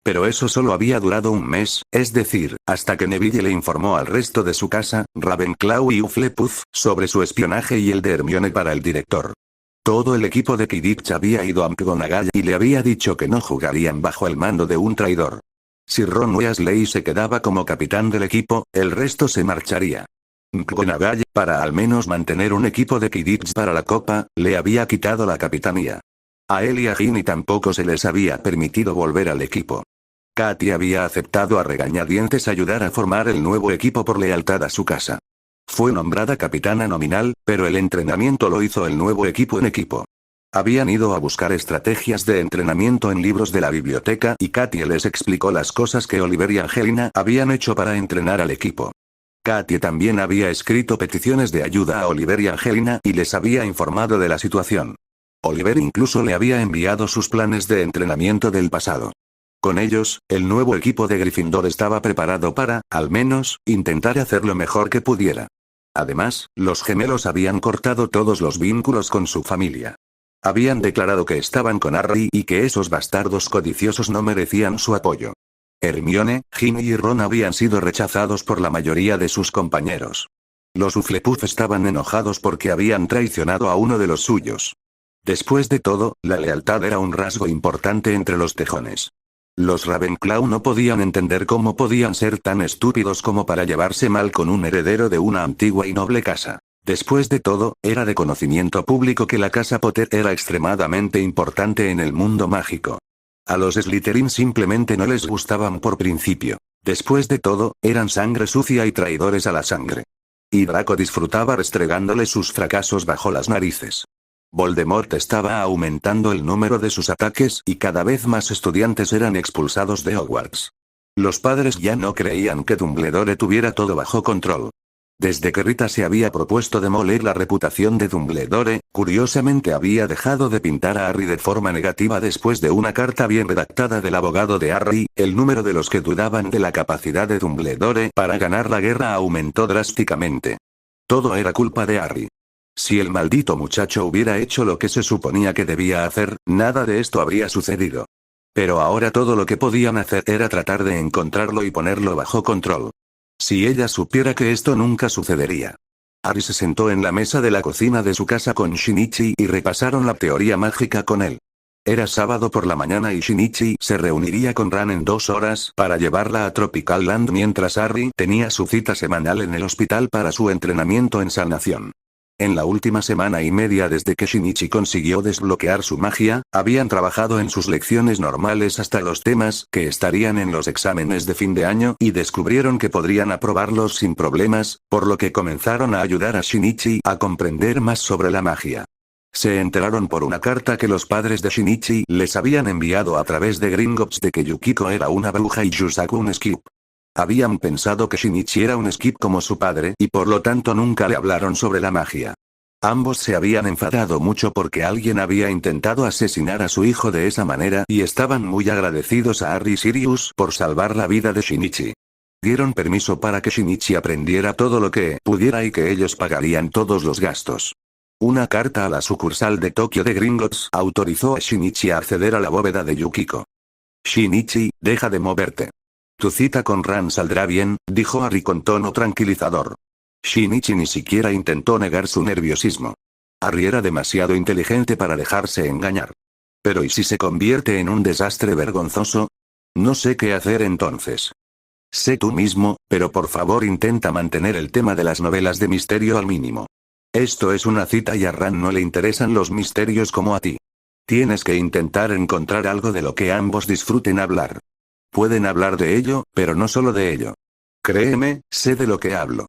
Pero eso solo había durado un mes, es decir, hasta que Neville le informó al resto de su casa, Ravenclaw y Hufflepuff, sobre su espionaje y el de Hermione para el director. Todo el equipo de Quidditch había ido a McGonagall y le había dicho que no jugarían bajo el mando de un traidor. Si Ron Weasley se quedaba como capitán del equipo, el resto se marcharía. McGonagall, para al menos mantener un equipo de Quidditch para la copa, le había quitado la capitanía. A él y a Ginny tampoco se les había permitido volver al equipo. Katy había aceptado a regañadientes ayudar a formar el nuevo equipo por lealtad a su casa. Fue nombrada capitana nominal, pero el entrenamiento lo hizo el nuevo equipo en equipo. Habían ido a buscar estrategias de entrenamiento en libros de la biblioteca y Katie les explicó las cosas que Oliver y Angelina habían hecho para entrenar al equipo. Katie también había escrito peticiones de ayuda a Oliver y Angelina y les había informado de la situación. Oliver incluso le había enviado sus planes de entrenamiento del pasado. Con ellos, el nuevo equipo de Gryffindor estaba preparado para, al menos, intentar hacer lo mejor que pudiera. Además, los gemelos habían cortado todos los vínculos con su familia. Habían declarado que estaban con Harry y que esos bastardos codiciosos no merecían su apoyo. Hermione, Ginny y Ron habían sido rechazados por la mayoría de sus compañeros. Los Hufflepuff estaban enojados porque habían traicionado a uno de los suyos. Después de todo, la lealtad era un rasgo importante entre los tejones. Los Ravenclaw no podían entender cómo podían ser tan estúpidos como para llevarse mal con un heredero de una antigua y noble casa. Después de todo, era de conocimiento público que la casa Potter era extremadamente importante en el mundo mágico. A los Slytherin simplemente no les gustaban por principio. Después de todo, eran sangre sucia y traidores a la sangre. Y Draco disfrutaba restregándole sus fracasos bajo las narices. Voldemort estaba aumentando el número de sus ataques y cada vez más estudiantes eran expulsados de Hogwarts. Los padres ya no creían que Dumbledore tuviera todo bajo control. Desde que Rita se había propuesto demoler la reputación de Dumbledore, curiosamente había dejado de pintar a Harry de forma negativa después de una carta bien redactada del abogado de Harry. El número de los que dudaban de la capacidad de Dumbledore para ganar la guerra aumentó drásticamente. Todo era culpa de Harry. Si el maldito muchacho hubiera hecho lo que se suponía que debía hacer, nada de esto habría sucedido. Pero ahora todo lo que podían hacer era tratar de encontrarlo y ponerlo bajo control. Si ella supiera que esto nunca sucedería. Harry se sentó en la mesa de la cocina de su casa con Shinichi y repasaron la teoría mágica con él. Era sábado por la mañana y Shinichi se reuniría con Ran en 2 horas para llevarla a Tropical Land mientras Harry tenía su cita semanal en el hospital para su entrenamiento en sanación. En la última semana y media desde que Shinichi consiguió desbloquear su magia, habían trabajado en sus lecciones normales hasta los temas que estarían en los exámenes de fin de año y descubrieron que podrían aprobarlos sin problemas, por lo que comenzaron a ayudar a Shinichi a comprender más sobre la magia. Se enteraron por una carta que los padres de Shinichi les habían enviado a través de Gringotts de que Yukiko era una bruja y Yusaku un skip. Habían pensado que Shinichi era un skip como su padre y por lo tanto nunca le hablaron sobre la magia. Ambos se habían enfadado mucho porque alguien había intentado asesinar a su hijo de esa manera y estaban muy agradecidos a Harry y Sirius por salvar la vida de Shinichi. Dieron permiso para que Shinichi aprendiera todo lo que pudiera y que ellos pagarían todos los gastos. Una carta a la sucursal de Tokio de Gringotts autorizó a Shinichi a acceder a la bóveda de Yukiko. Shinichi, deja de moverte. Tu cita con Ran saldrá bien, dijo Harry con tono tranquilizador. Shinichi ni siquiera intentó negar su nerviosismo. Harry era demasiado inteligente para dejarse engañar. Pero ¿y si se convierte en un desastre vergonzoso? No sé qué hacer entonces. Sé tú mismo, pero por favor intenta mantener el tema de las novelas de misterio al mínimo. Esto es una cita y a Ran no le interesan los misterios como a ti. Tienes que intentar encontrar algo de lo que ambos disfruten hablar. Pueden hablar de ello, pero no solo de ello. Créeme, sé de lo que hablo.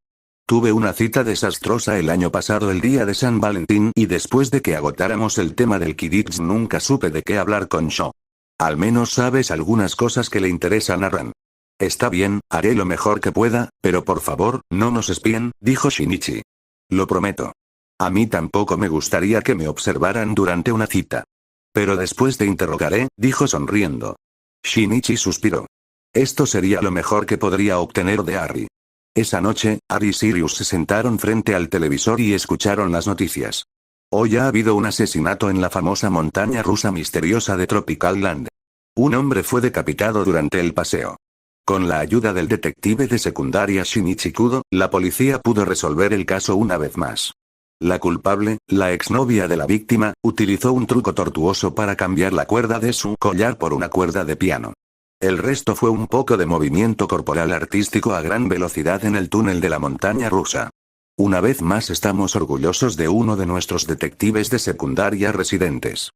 Tuve una cita desastrosa el año pasado el día de San Valentín y después de que agotáramos el tema del Quidditch nunca supe de qué hablar con Sho. Al menos sabes algunas cosas que le interesan a Ran. Está bien, haré lo mejor que pueda, pero por favor, no nos espíen, dijo Shinichi. Lo prometo. A mí tampoco me gustaría que me observaran durante una cita. Pero después te interrogaré, dijo sonriendo. Shinichi suspiró. Esto sería lo mejor que podría obtener de Harry. Esa noche, Harry y Sirius se sentaron frente al televisor y escucharon las noticias. Hoy ha habido un asesinato en la famosa montaña rusa misteriosa de Tropical Land. Un hombre fue decapitado durante el paseo. Con la ayuda del detective de secundaria Shinichi Kudo, la policía pudo resolver el caso una vez más. La culpable, la exnovia de la víctima, utilizó un truco tortuoso para cambiar la cuerda de su collar por una cuerda de piano. El resto fue un poco de movimiento corporal artístico a gran velocidad en el túnel de la montaña rusa. Una vez más estamos orgullosos de uno de nuestros detectives de secundaria residentes.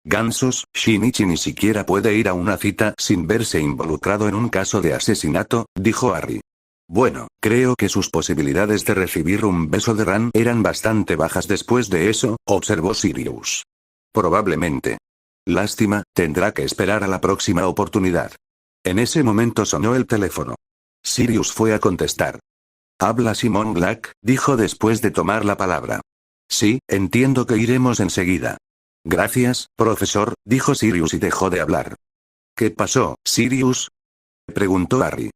Gansos, Shinichi ni siquiera puede ir a una cita sin verse involucrado en un caso de asesinato, dijo Harry. Bueno, creo que sus posibilidades de recibir un beso de Ran eran bastante bajas después de eso, observó Sirius. Probablemente. Lástima, tendrá que esperar a la próxima oportunidad. En ese momento sonó el teléfono. Sirius fue a contestar. Habla Simon Black, dijo después de tomar la palabra. Sí, entiendo que iremos enseguida. Gracias, profesor, dijo Sirius y dejó de hablar. ¿Qué pasó, Sirius? Preguntó Harry.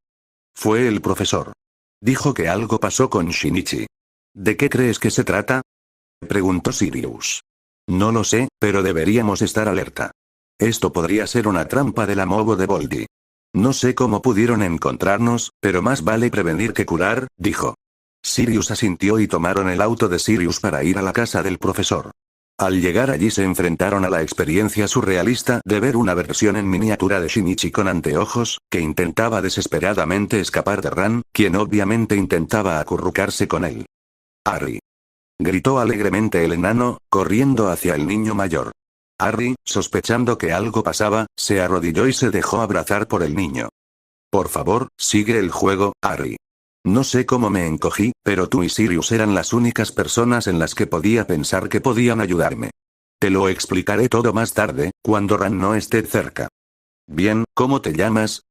Fue el profesor. Dijo que algo pasó con Shinichi. ¿De qué crees que se trata? Preguntó Sirius. No lo sé, pero deberíamos estar alerta. Esto podría ser una trampa de la Mobo de Voldy. No sé cómo pudieron encontrarnos, pero más vale prevenir que curar, dijo. Sirius asintió y tomaron el auto de Sirius para ir a la casa del profesor. Al llegar allí se enfrentaron a la experiencia surrealista de ver una versión en miniatura de Shinichi con anteojos, que intentaba desesperadamente escapar de Ran, quien obviamente intentaba acurrucarse con él. Harry. Gritó alegremente el enano, corriendo hacia el niño mayor. Harry, sospechando que algo pasaba, se arrodilló y se dejó abrazar por el niño. Por favor, sigue el juego, Harry. No sé cómo me encogí, pero tú y Sirius eran las únicas personas en las que podía pensar que podían ayudarme. Te lo explicaré todo más tarde, cuando Ran no esté cerca. Bien, ¿cómo te llamas?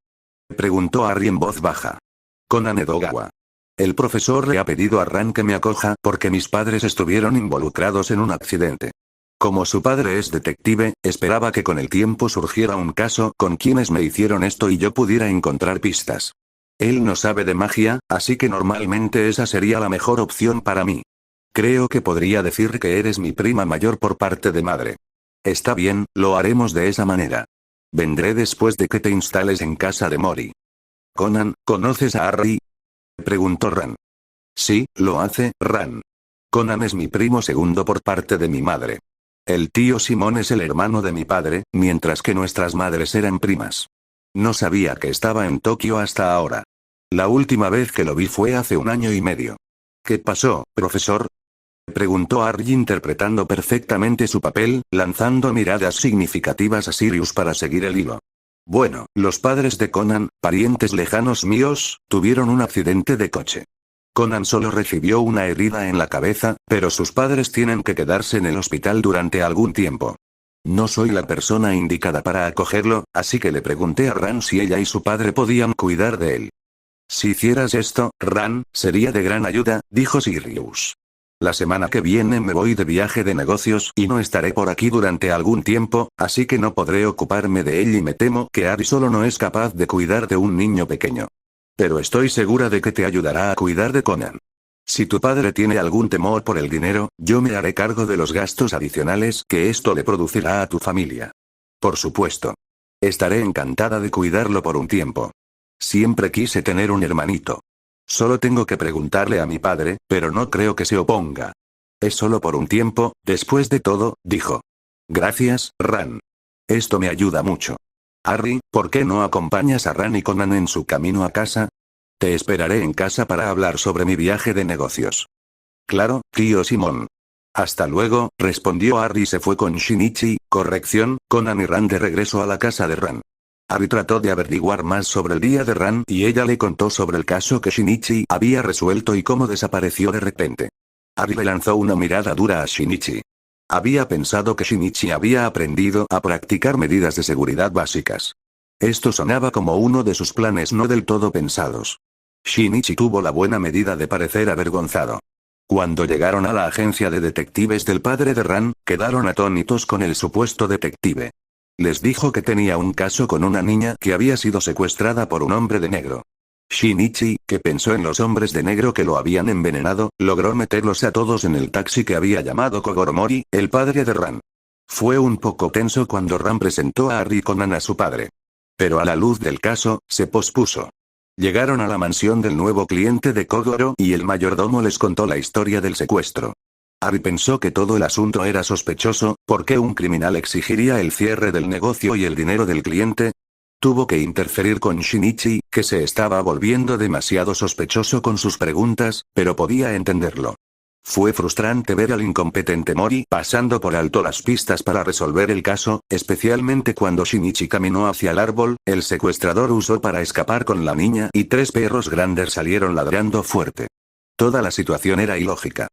Preguntó Harry en voz baja. Conan Edogawa. El profesor le ha pedido a Ran que me acoja porque mis padres estuvieron involucrados en un accidente. Como su padre es detective, esperaba que con el tiempo surgiera un caso con quienes me hicieron esto y yo pudiera encontrar pistas. Él no sabe de magia, así que normalmente esa sería la mejor opción para mí. Creo que podría decir que eres mi prima mayor por parte de madre. Está bien, lo haremos de esa manera. Vendré después de que te instales en casa de Mori. Conan, ¿conoces a Harry? Preguntó Ran. Sí, lo hace, Ran. Conan es mi primo segundo por parte de mi madre. El tío Simón es el hermano de mi padre, mientras que nuestras madres eran primas. No sabía que estaba en Tokio hasta ahora. La última vez que lo vi fue hace 1 año y medio. ¿Qué pasó, profesor? Preguntó Harry interpretando perfectamente su papel, lanzando miradas significativas a Sirius para seguir el hilo. Bueno, los padres de Conan, parientes lejanos míos, tuvieron un accidente de coche. Conan solo recibió una herida en la cabeza, pero sus padres tienen que quedarse en el hospital durante algún tiempo. No soy la persona indicada para acogerlo, así que le pregunté a Ran si ella y su padre podían cuidar de él. Si hicieras esto, Ran, sería de gran ayuda, dijo Sirius. La semana que viene me voy de viaje de negocios y no estaré por aquí durante algún tiempo, así que no podré ocuparme de él y me temo que Harry solo no es capaz de cuidar de un niño pequeño. Pero estoy segura de que te ayudará a cuidar de Conan. Si tu padre tiene algún temor por el dinero, yo me haré cargo de los gastos adicionales que esto le producirá a tu familia. Por supuesto. Estaré encantada de cuidarlo por un tiempo. Siempre quise tener un hermanito. Solo tengo que preguntarle a mi padre, pero no creo que se oponga. Es solo por un tiempo, después de todo, dijo. Gracias, Ran. Esto me ayuda mucho. Harry, ¿por qué no acompañas a Ran y Conan en su camino a casa? Te esperaré en casa para hablar sobre mi viaje de negocios. Claro, tío Simón. Hasta luego, respondió Harry y se fue con Shinichi, Conan y Ran de regreso a la casa de Ran. Harry trató de averiguar más sobre el día de Ran y ella le contó sobre el caso que Shinichi había resuelto y cómo desapareció de repente. Harry le lanzó una mirada dura a Shinichi. Había pensado que Shinichi había aprendido a practicar medidas de seguridad básicas. Esto sonaba como uno de sus planes no del todo pensados. Shinichi tuvo la buena medida de parecer avergonzado. Cuando llegaron a la agencia de detectives del padre de Ran, quedaron atónitos con el supuesto detective. Les dijo que tenía un caso con una niña que había sido secuestrada por un hombre de negro. Shinichi, que pensó en los hombres de negro que lo habían envenenado, logró meterlos a todos en el taxi que había llamado Kogoromori, el padre de Ran. Fue un poco tenso cuando Ran presentó a Harry Conan a su padre. Pero a la luz del caso, se pospuso. Llegaron a la mansión del nuevo cliente de Kogoro y el mayordomo les contó la historia del secuestro. Harry pensó que todo el asunto era sospechoso, ¿por qué un criminal exigiría el cierre del negocio y el dinero del cliente? Tuvo que interferir con Shinichi, que se estaba volviendo demasiado sospechoso con sus preguntas, pero podía entenderlo. Fue frustrante ver al incompetente Mori pasando por alto las pistas para resolver el caso, especialmente cuando Shinichi caminó hacia el árbol, el secuestrador usó para escapar con la niña y 3 perros grandes salieron ladrando fuerte. Toda la situación era ilógica.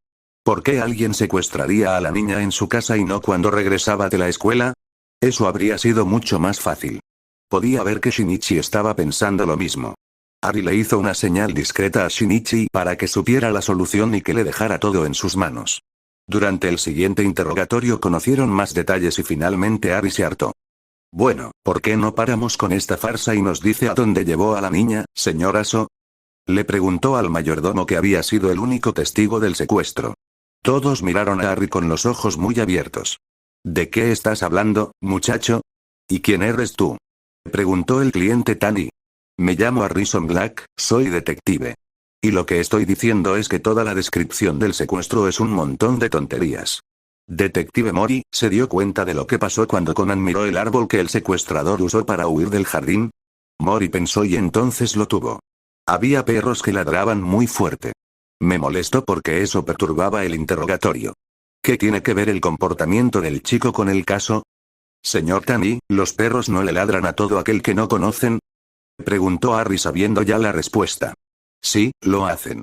¿Por qué alguien secuestraría a la niña en su casa y no cuando regresaba de la escuela? Eso habría sido mucho más fácil. Podía ver que Shinichi estaba pensando lo mismo. Ari le hizo una señal discreta a Shinichi para que supiera la solución y que le dejara todo en sus manos. Durante el siguiente interrogatorio conocieron más detalles y finalmente Ari se hartó. Bueno, ¿por qué no paramos con esta farsa y nos dice a dónde llevó a la niña, señor Aso? Le preguntó al mayordomo que había sido el único testigo del secuestro. Todos miraron a Harry con los ojos muy abiertos. ¿De qué estás hablando, muchacho? ¿Y quién eres tú? Preguntó el cliente Tani. Me llamo Harrison Black, soy detective. Y lo que estoy diciendo es que toda la descripción del secuestro es un montón de tonterías. Detective Mori, ¿se dio cuenta de lo que pasó cuando Conan miró el árbol que el secuestrador usó para huir del jardín? Mori pensó y entonces lo tuvo. Había perros que ladraban muy fuerte. Me molestó porque eso perturbaba el interrogatorio. ¿Qué tiene que ver el comportamiento del chico con el caso? Señor Tani, ¿los perros no le ladran a todo aquel que no conocen? Preguntó Harry sabiendo ya la respuesta. Sí, lo hacen.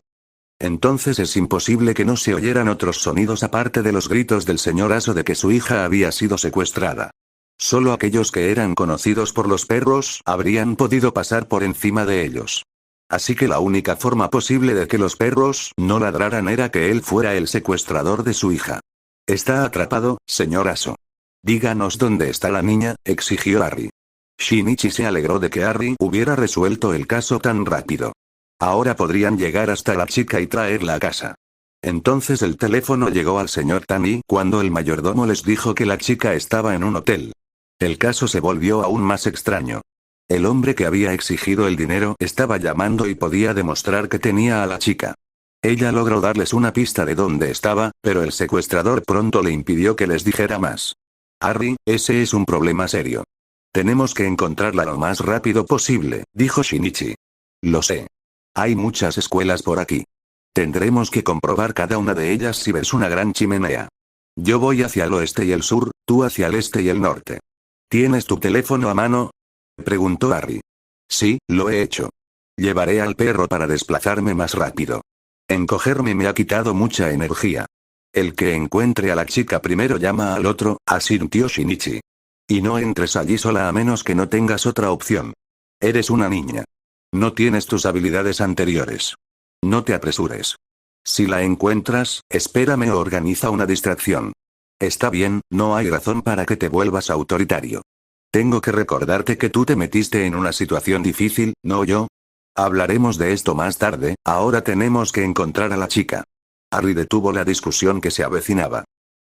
Entonces es imposible que no se oyeran otros sonidos aparte de los gritos del señor Aso de que su hija había sido secuestrada. Solo aquellos que eran conocidos por los perros habrían podido pasar por encima de ellos. Así que la única forma posible de que los perros no ladraran era que él fuera el secuestrador de su hija. Está atrapado, señor Aso. Díganos dónde está la niña, exigió Harry. Shinichi se alegró de que Harry hubiera resuelto el caso tan rápido. Ahora podrían llegar hasta la chica y traerla a casa. Entonces el teléfono llegó al señor Tani cuando el mayordomo les dijo que la chica estaba en un hotel. El caso se volvió aún más extraño. El hombre que había exigido el dinero estaba llamando y podía demostrar que tenía a la chica. Ella logró darles una pista de dónde estaba, pero el secuestrador pronto le impidió que les dijera más. Harry, ese es un problema serio. Tenemos que encontrarla lo más rápido posible, dijo Shinichi. Lo sé. Hay muchas escuelas por aquí. Tendremos que comprobar cada una de ellas si ves una gran chimenea. Yo voy hacia el oeste y el sur, tú hacia el este y el norte. ¿Tienes tu teléfono a mano? Preguntó Harry. Sí, lo he hecho. Llevaré al perro para desplazarme más rápido. Encogerme me ha quitado mucha energía. El que encuentre a la chica primero llama al otro, asintió Shinichi. Y no entres allí sola a menos que no tengas otra opción. Eres una niña. No tienes tus habilidades anteriores. No te apresures. Si la encuentras, espérame o organiza una distracción. Está bien, no hay razón para que te vuelvas autoritario. Tengo que recordarte que tú te metiste en una situación difícil, ¿no yo? Hablaremos de esto más tarde, ahora tenemos que encontrar a la chica. Harry detuvo la discusión que se avecinaba.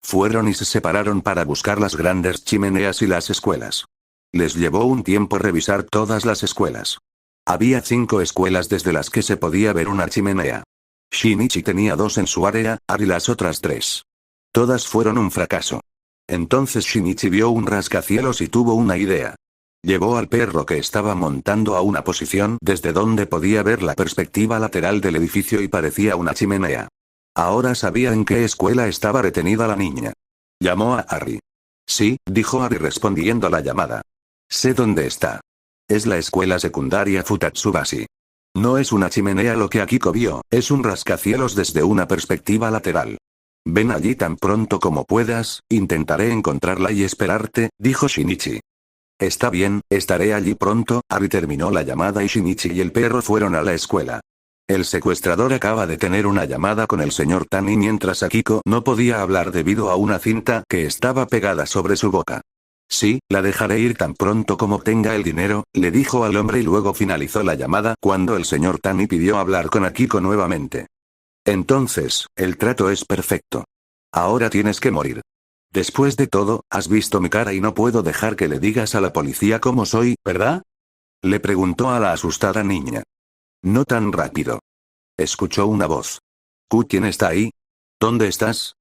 Fueron y se separaron para buscar las grandes chimeneas y las escuelas. Les llevó un tiempo revisar todas las escuelas. Había 5 escuelas desde las que se podía ver una chimenea. Shinichi tenía 2 en su área, Harry las otras 3. Todas fueron un fracaso. Entonces Shinichi vio un rascacielos y tuvo una idea. Llevó al perro que estaba montando a una posición desde donde podía ver la perspectiva lateral del edificio y parecía una chimenea. Ahora sabía en qué escuela estaba retenida la niña. Llamó a Harry. Sí, dijo Harry respondiendo a la llamada. Sé dónde está. Es la escuela secundaria Futatsubashi. No es una chimenea lo que Akiko vio, es un rascacielos desde una perspectiva lateral. Ven allí tan pronto como puedas, intentaré encontrarla y esperarte, dijo Shinichi. Está bien, estaré allí pronto. Harry terminó la llamada y Shinichi y el perro fueron a la escuela. El secuestrador acaba de tener una llamada con el señor Tani mientras Akiko no podía hablar debido a una cinta que estaba pegada sobre su boca. Sí, la dejaré ir tan pronto como tenga el dinero, le dijo al hombre y luego finalizó la llamada cuando el señor Tani pidió hablar con Akiko nuevamente. Entonces, el trato es perfecto. Ahora tienes que morir. Después de todo, has visto mi cara y no puedo dejar que le digas a la policía cómo soy, ¿verdad? Le preguntó a la asustada niña. No tan rápido. Escuchó una voz. ¿Quién está ahí? ¿Dónde estás?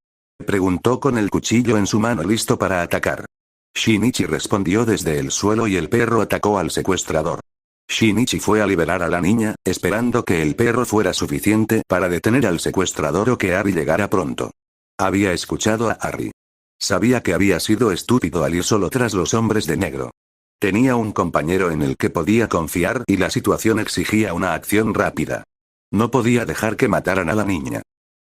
Preguntó con el cuchillo en su mano listo para atacar. Shinichi respondió desde el suelo y el perro atacó al secuestrador. Shinichi fue a liberar a la niña, esperando que el perro fuera suficiente para detener al secuestrador o que Harry llegara pronto. Había escuchado a Harry. Sabía que había sido estúpido al ir solo tras los hombres de negro. Tenía un compañero en el que podía confiar y la situación exigía una acción rápida. No podía dejar que mataran a la niña.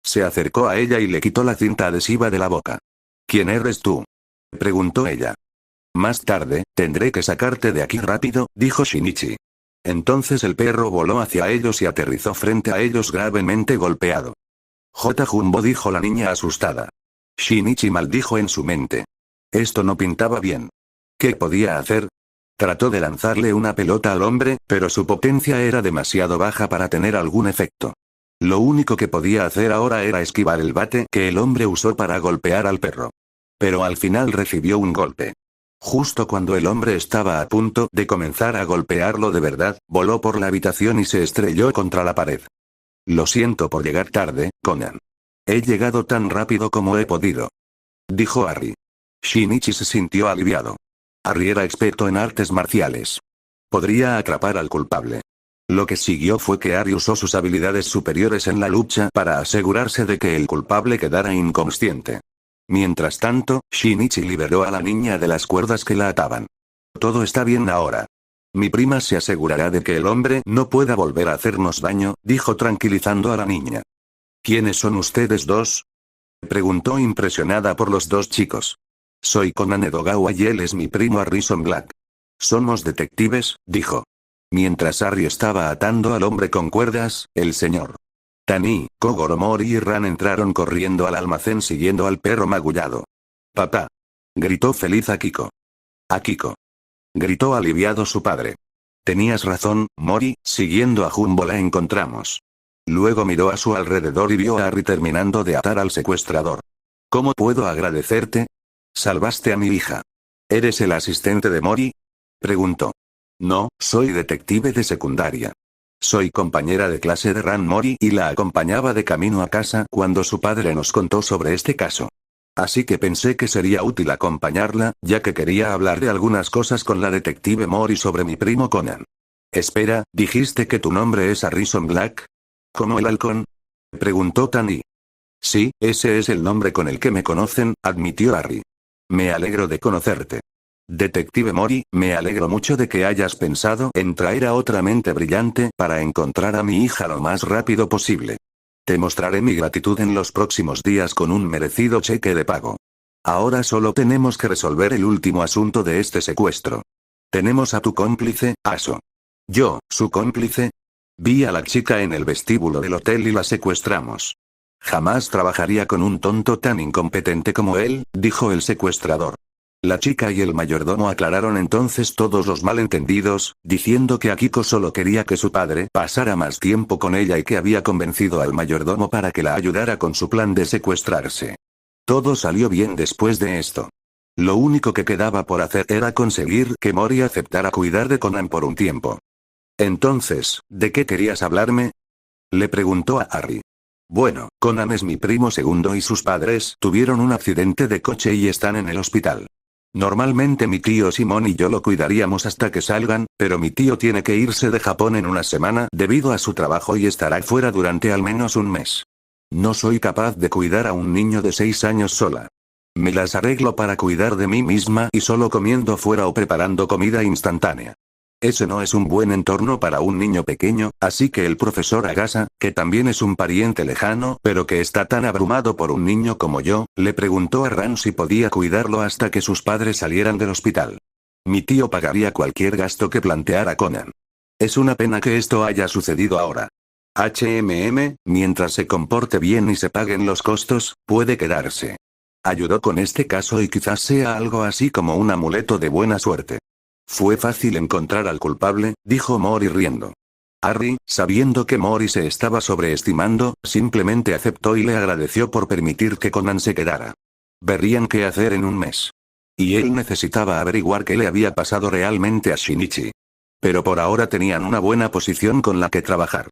Se acercó a ella y le quitó la cinta adhesiva de la boca. ¿Quién eres tú?, preguntó ella. Más tarde, tendré que sacarte de aquí rápido, dijo Shinichi. Entonces el perro voló hacia ellos y aterrizó frente a ellos gravemente golpeado. Jumbo, dijo la niña asustada. Shinichi maldijo en su mente. Esto no pintaba bien. ¿Qué podía hacer? Trató de lanzarle una pelota al hombre, pero su potencia era demasiado baja para tener algún efecto. Lo único que podía hacer ahora era esquivar el bate que el hombre usó para golpear al perro. Pero al final recibió un golpe. Justo cuando el hombre estaba a punto de comenzar a golpearlo de verdad, voló por la habitación y se estrelló contra la pared. Lo siento por llegar tarde, Conan. He llegado tan rápido como he podido, dijo Harry. Shinichi se sintió aliviado. Harry era experto en artes marciales. Podría atrapar al culpable. Lo que siguió fue que Harry usó sus habilidades superiores en la lucha para asegurarse de que el culpable quedara inconsciente. Mientras tanto, Shinichi liberó a la niña de las cuerdas que la ataban. Todo está bien ahora. Mi prima se asegurará de que el hombre no pueda volver a hacernos daño, dijo tranquilizando a la niña. ¿Quiénes son ustedes dos?, preguntó impresionada por los dos chicos. Soy Conan Edogawa y él es mi primo Harrison Black. Somos detectives, dijo. Mientras Harry estaba atando al hombre con cuerdas, el señor Tani, Kogoro Mori y Ran entraron corriendo al almacén siguiendo al perro magullado. «Papá», gritó feliz Akiko. «Akiko», gritó aliviado su padre. «Tenías razón, Mori, siguiendo a Jumbo la encontramos». Luego miró a su alrededor y vio a Harry terminando de atar al secuestrador. «¿Cómo puedo agradecerte? Salvaste a mi hija». «¿Eres el asistente de Mori?», preguntó. «No, soy detective de secundaria. Soy compañera de clase de Ran Mori y la acompañaba de camino a casa cuando su padre nos contó sobre este caso. Así que pensé que sería útil acompañarla, ya que quería hablar de algunas cosas con la detective Mori sobre mi primo Conan». «Espera, ¿dijiste que tu nombre es Harrison Black? ¿Como el halcón?», preguntó Tani. «Sí, ese es el nombre con el que me conocen», admitió Harry. «Me alegro de conocerte. Detective Mori, me alegro mucho de que hayas pensado en traer a otra mente brillante para encontrar a mi hija lo más rápido posible. Te mostraré mi gratitud en los próximos días con un merecido cheque de pago. Ahora solo tenemos que resolver el último asunto de este secuestro. Tenemos a tu cómplice, Aso». «¿Yo, su cómplice? Vi a la chica en el vestíbulo del hotel y la secuestramos. Jamás trabajaría con un tonto tan incompetente como él», dijo el secuestrador. La chica y el mayordomo aclararon entonces todos los malentendidos, diciendo que Akiko solo quería que su padre pasara más tiempo con ella y que había convencido al mayordomo para que la ayudara con su plan de secuestrarse. Todo salió bien después de esto. Lo único que quedaba por hacer era conseguir que Mori aceptara cuidar de Conan por un tiempo. «Entonces, ¿de qué querías hablarme?», le preguntó a Harry. «Bueno, Conan es mi primo segundo y sus padres tuvieron un accidente de coche y están en el hospital. Normalmente mi tío Simón y yo lo cuidaríamos hasta que salgan, pero mi tío tiene que irse de Japón en una semana debido a su trabajo y estará fuera durante al menos un mes. No soy capaz de cuidar a un niño de 6 años sola. Me las arreglo para cuidar de mí misma y solo comiendo fuera o preparando comida instantánea. Ese no es un buen entorno para un niño pequeño, así que el profesor Agasa, que también es un pariente lejano pero que está tan abrumado por un niño como yo, le preguntó a Ran si podía cuidarlo hasta que sus padres salieran del hospital. Mi tío pagaría cualquier gasto que planteara Conan. Es una pena que esto haya sucedido ahora. Mientras se comporte bien y se paguen los costos, puede quedarse. Ayudó con este caso y quizás sea algo así como un amuleto de buena suerte. Fue fácil encontrar al culpable, dijo Mori riendo. Harry, sabiendo que Mori se estaba sobreestimando, simplemente aceptó y le agradeció por permitir que Conan se quedara. Verían qué hacer en un mes. Y él necesitaba averiguar qué le había pasado realmente a Shinichi. Pero por ahora tenían una buena posición con la que trabajar.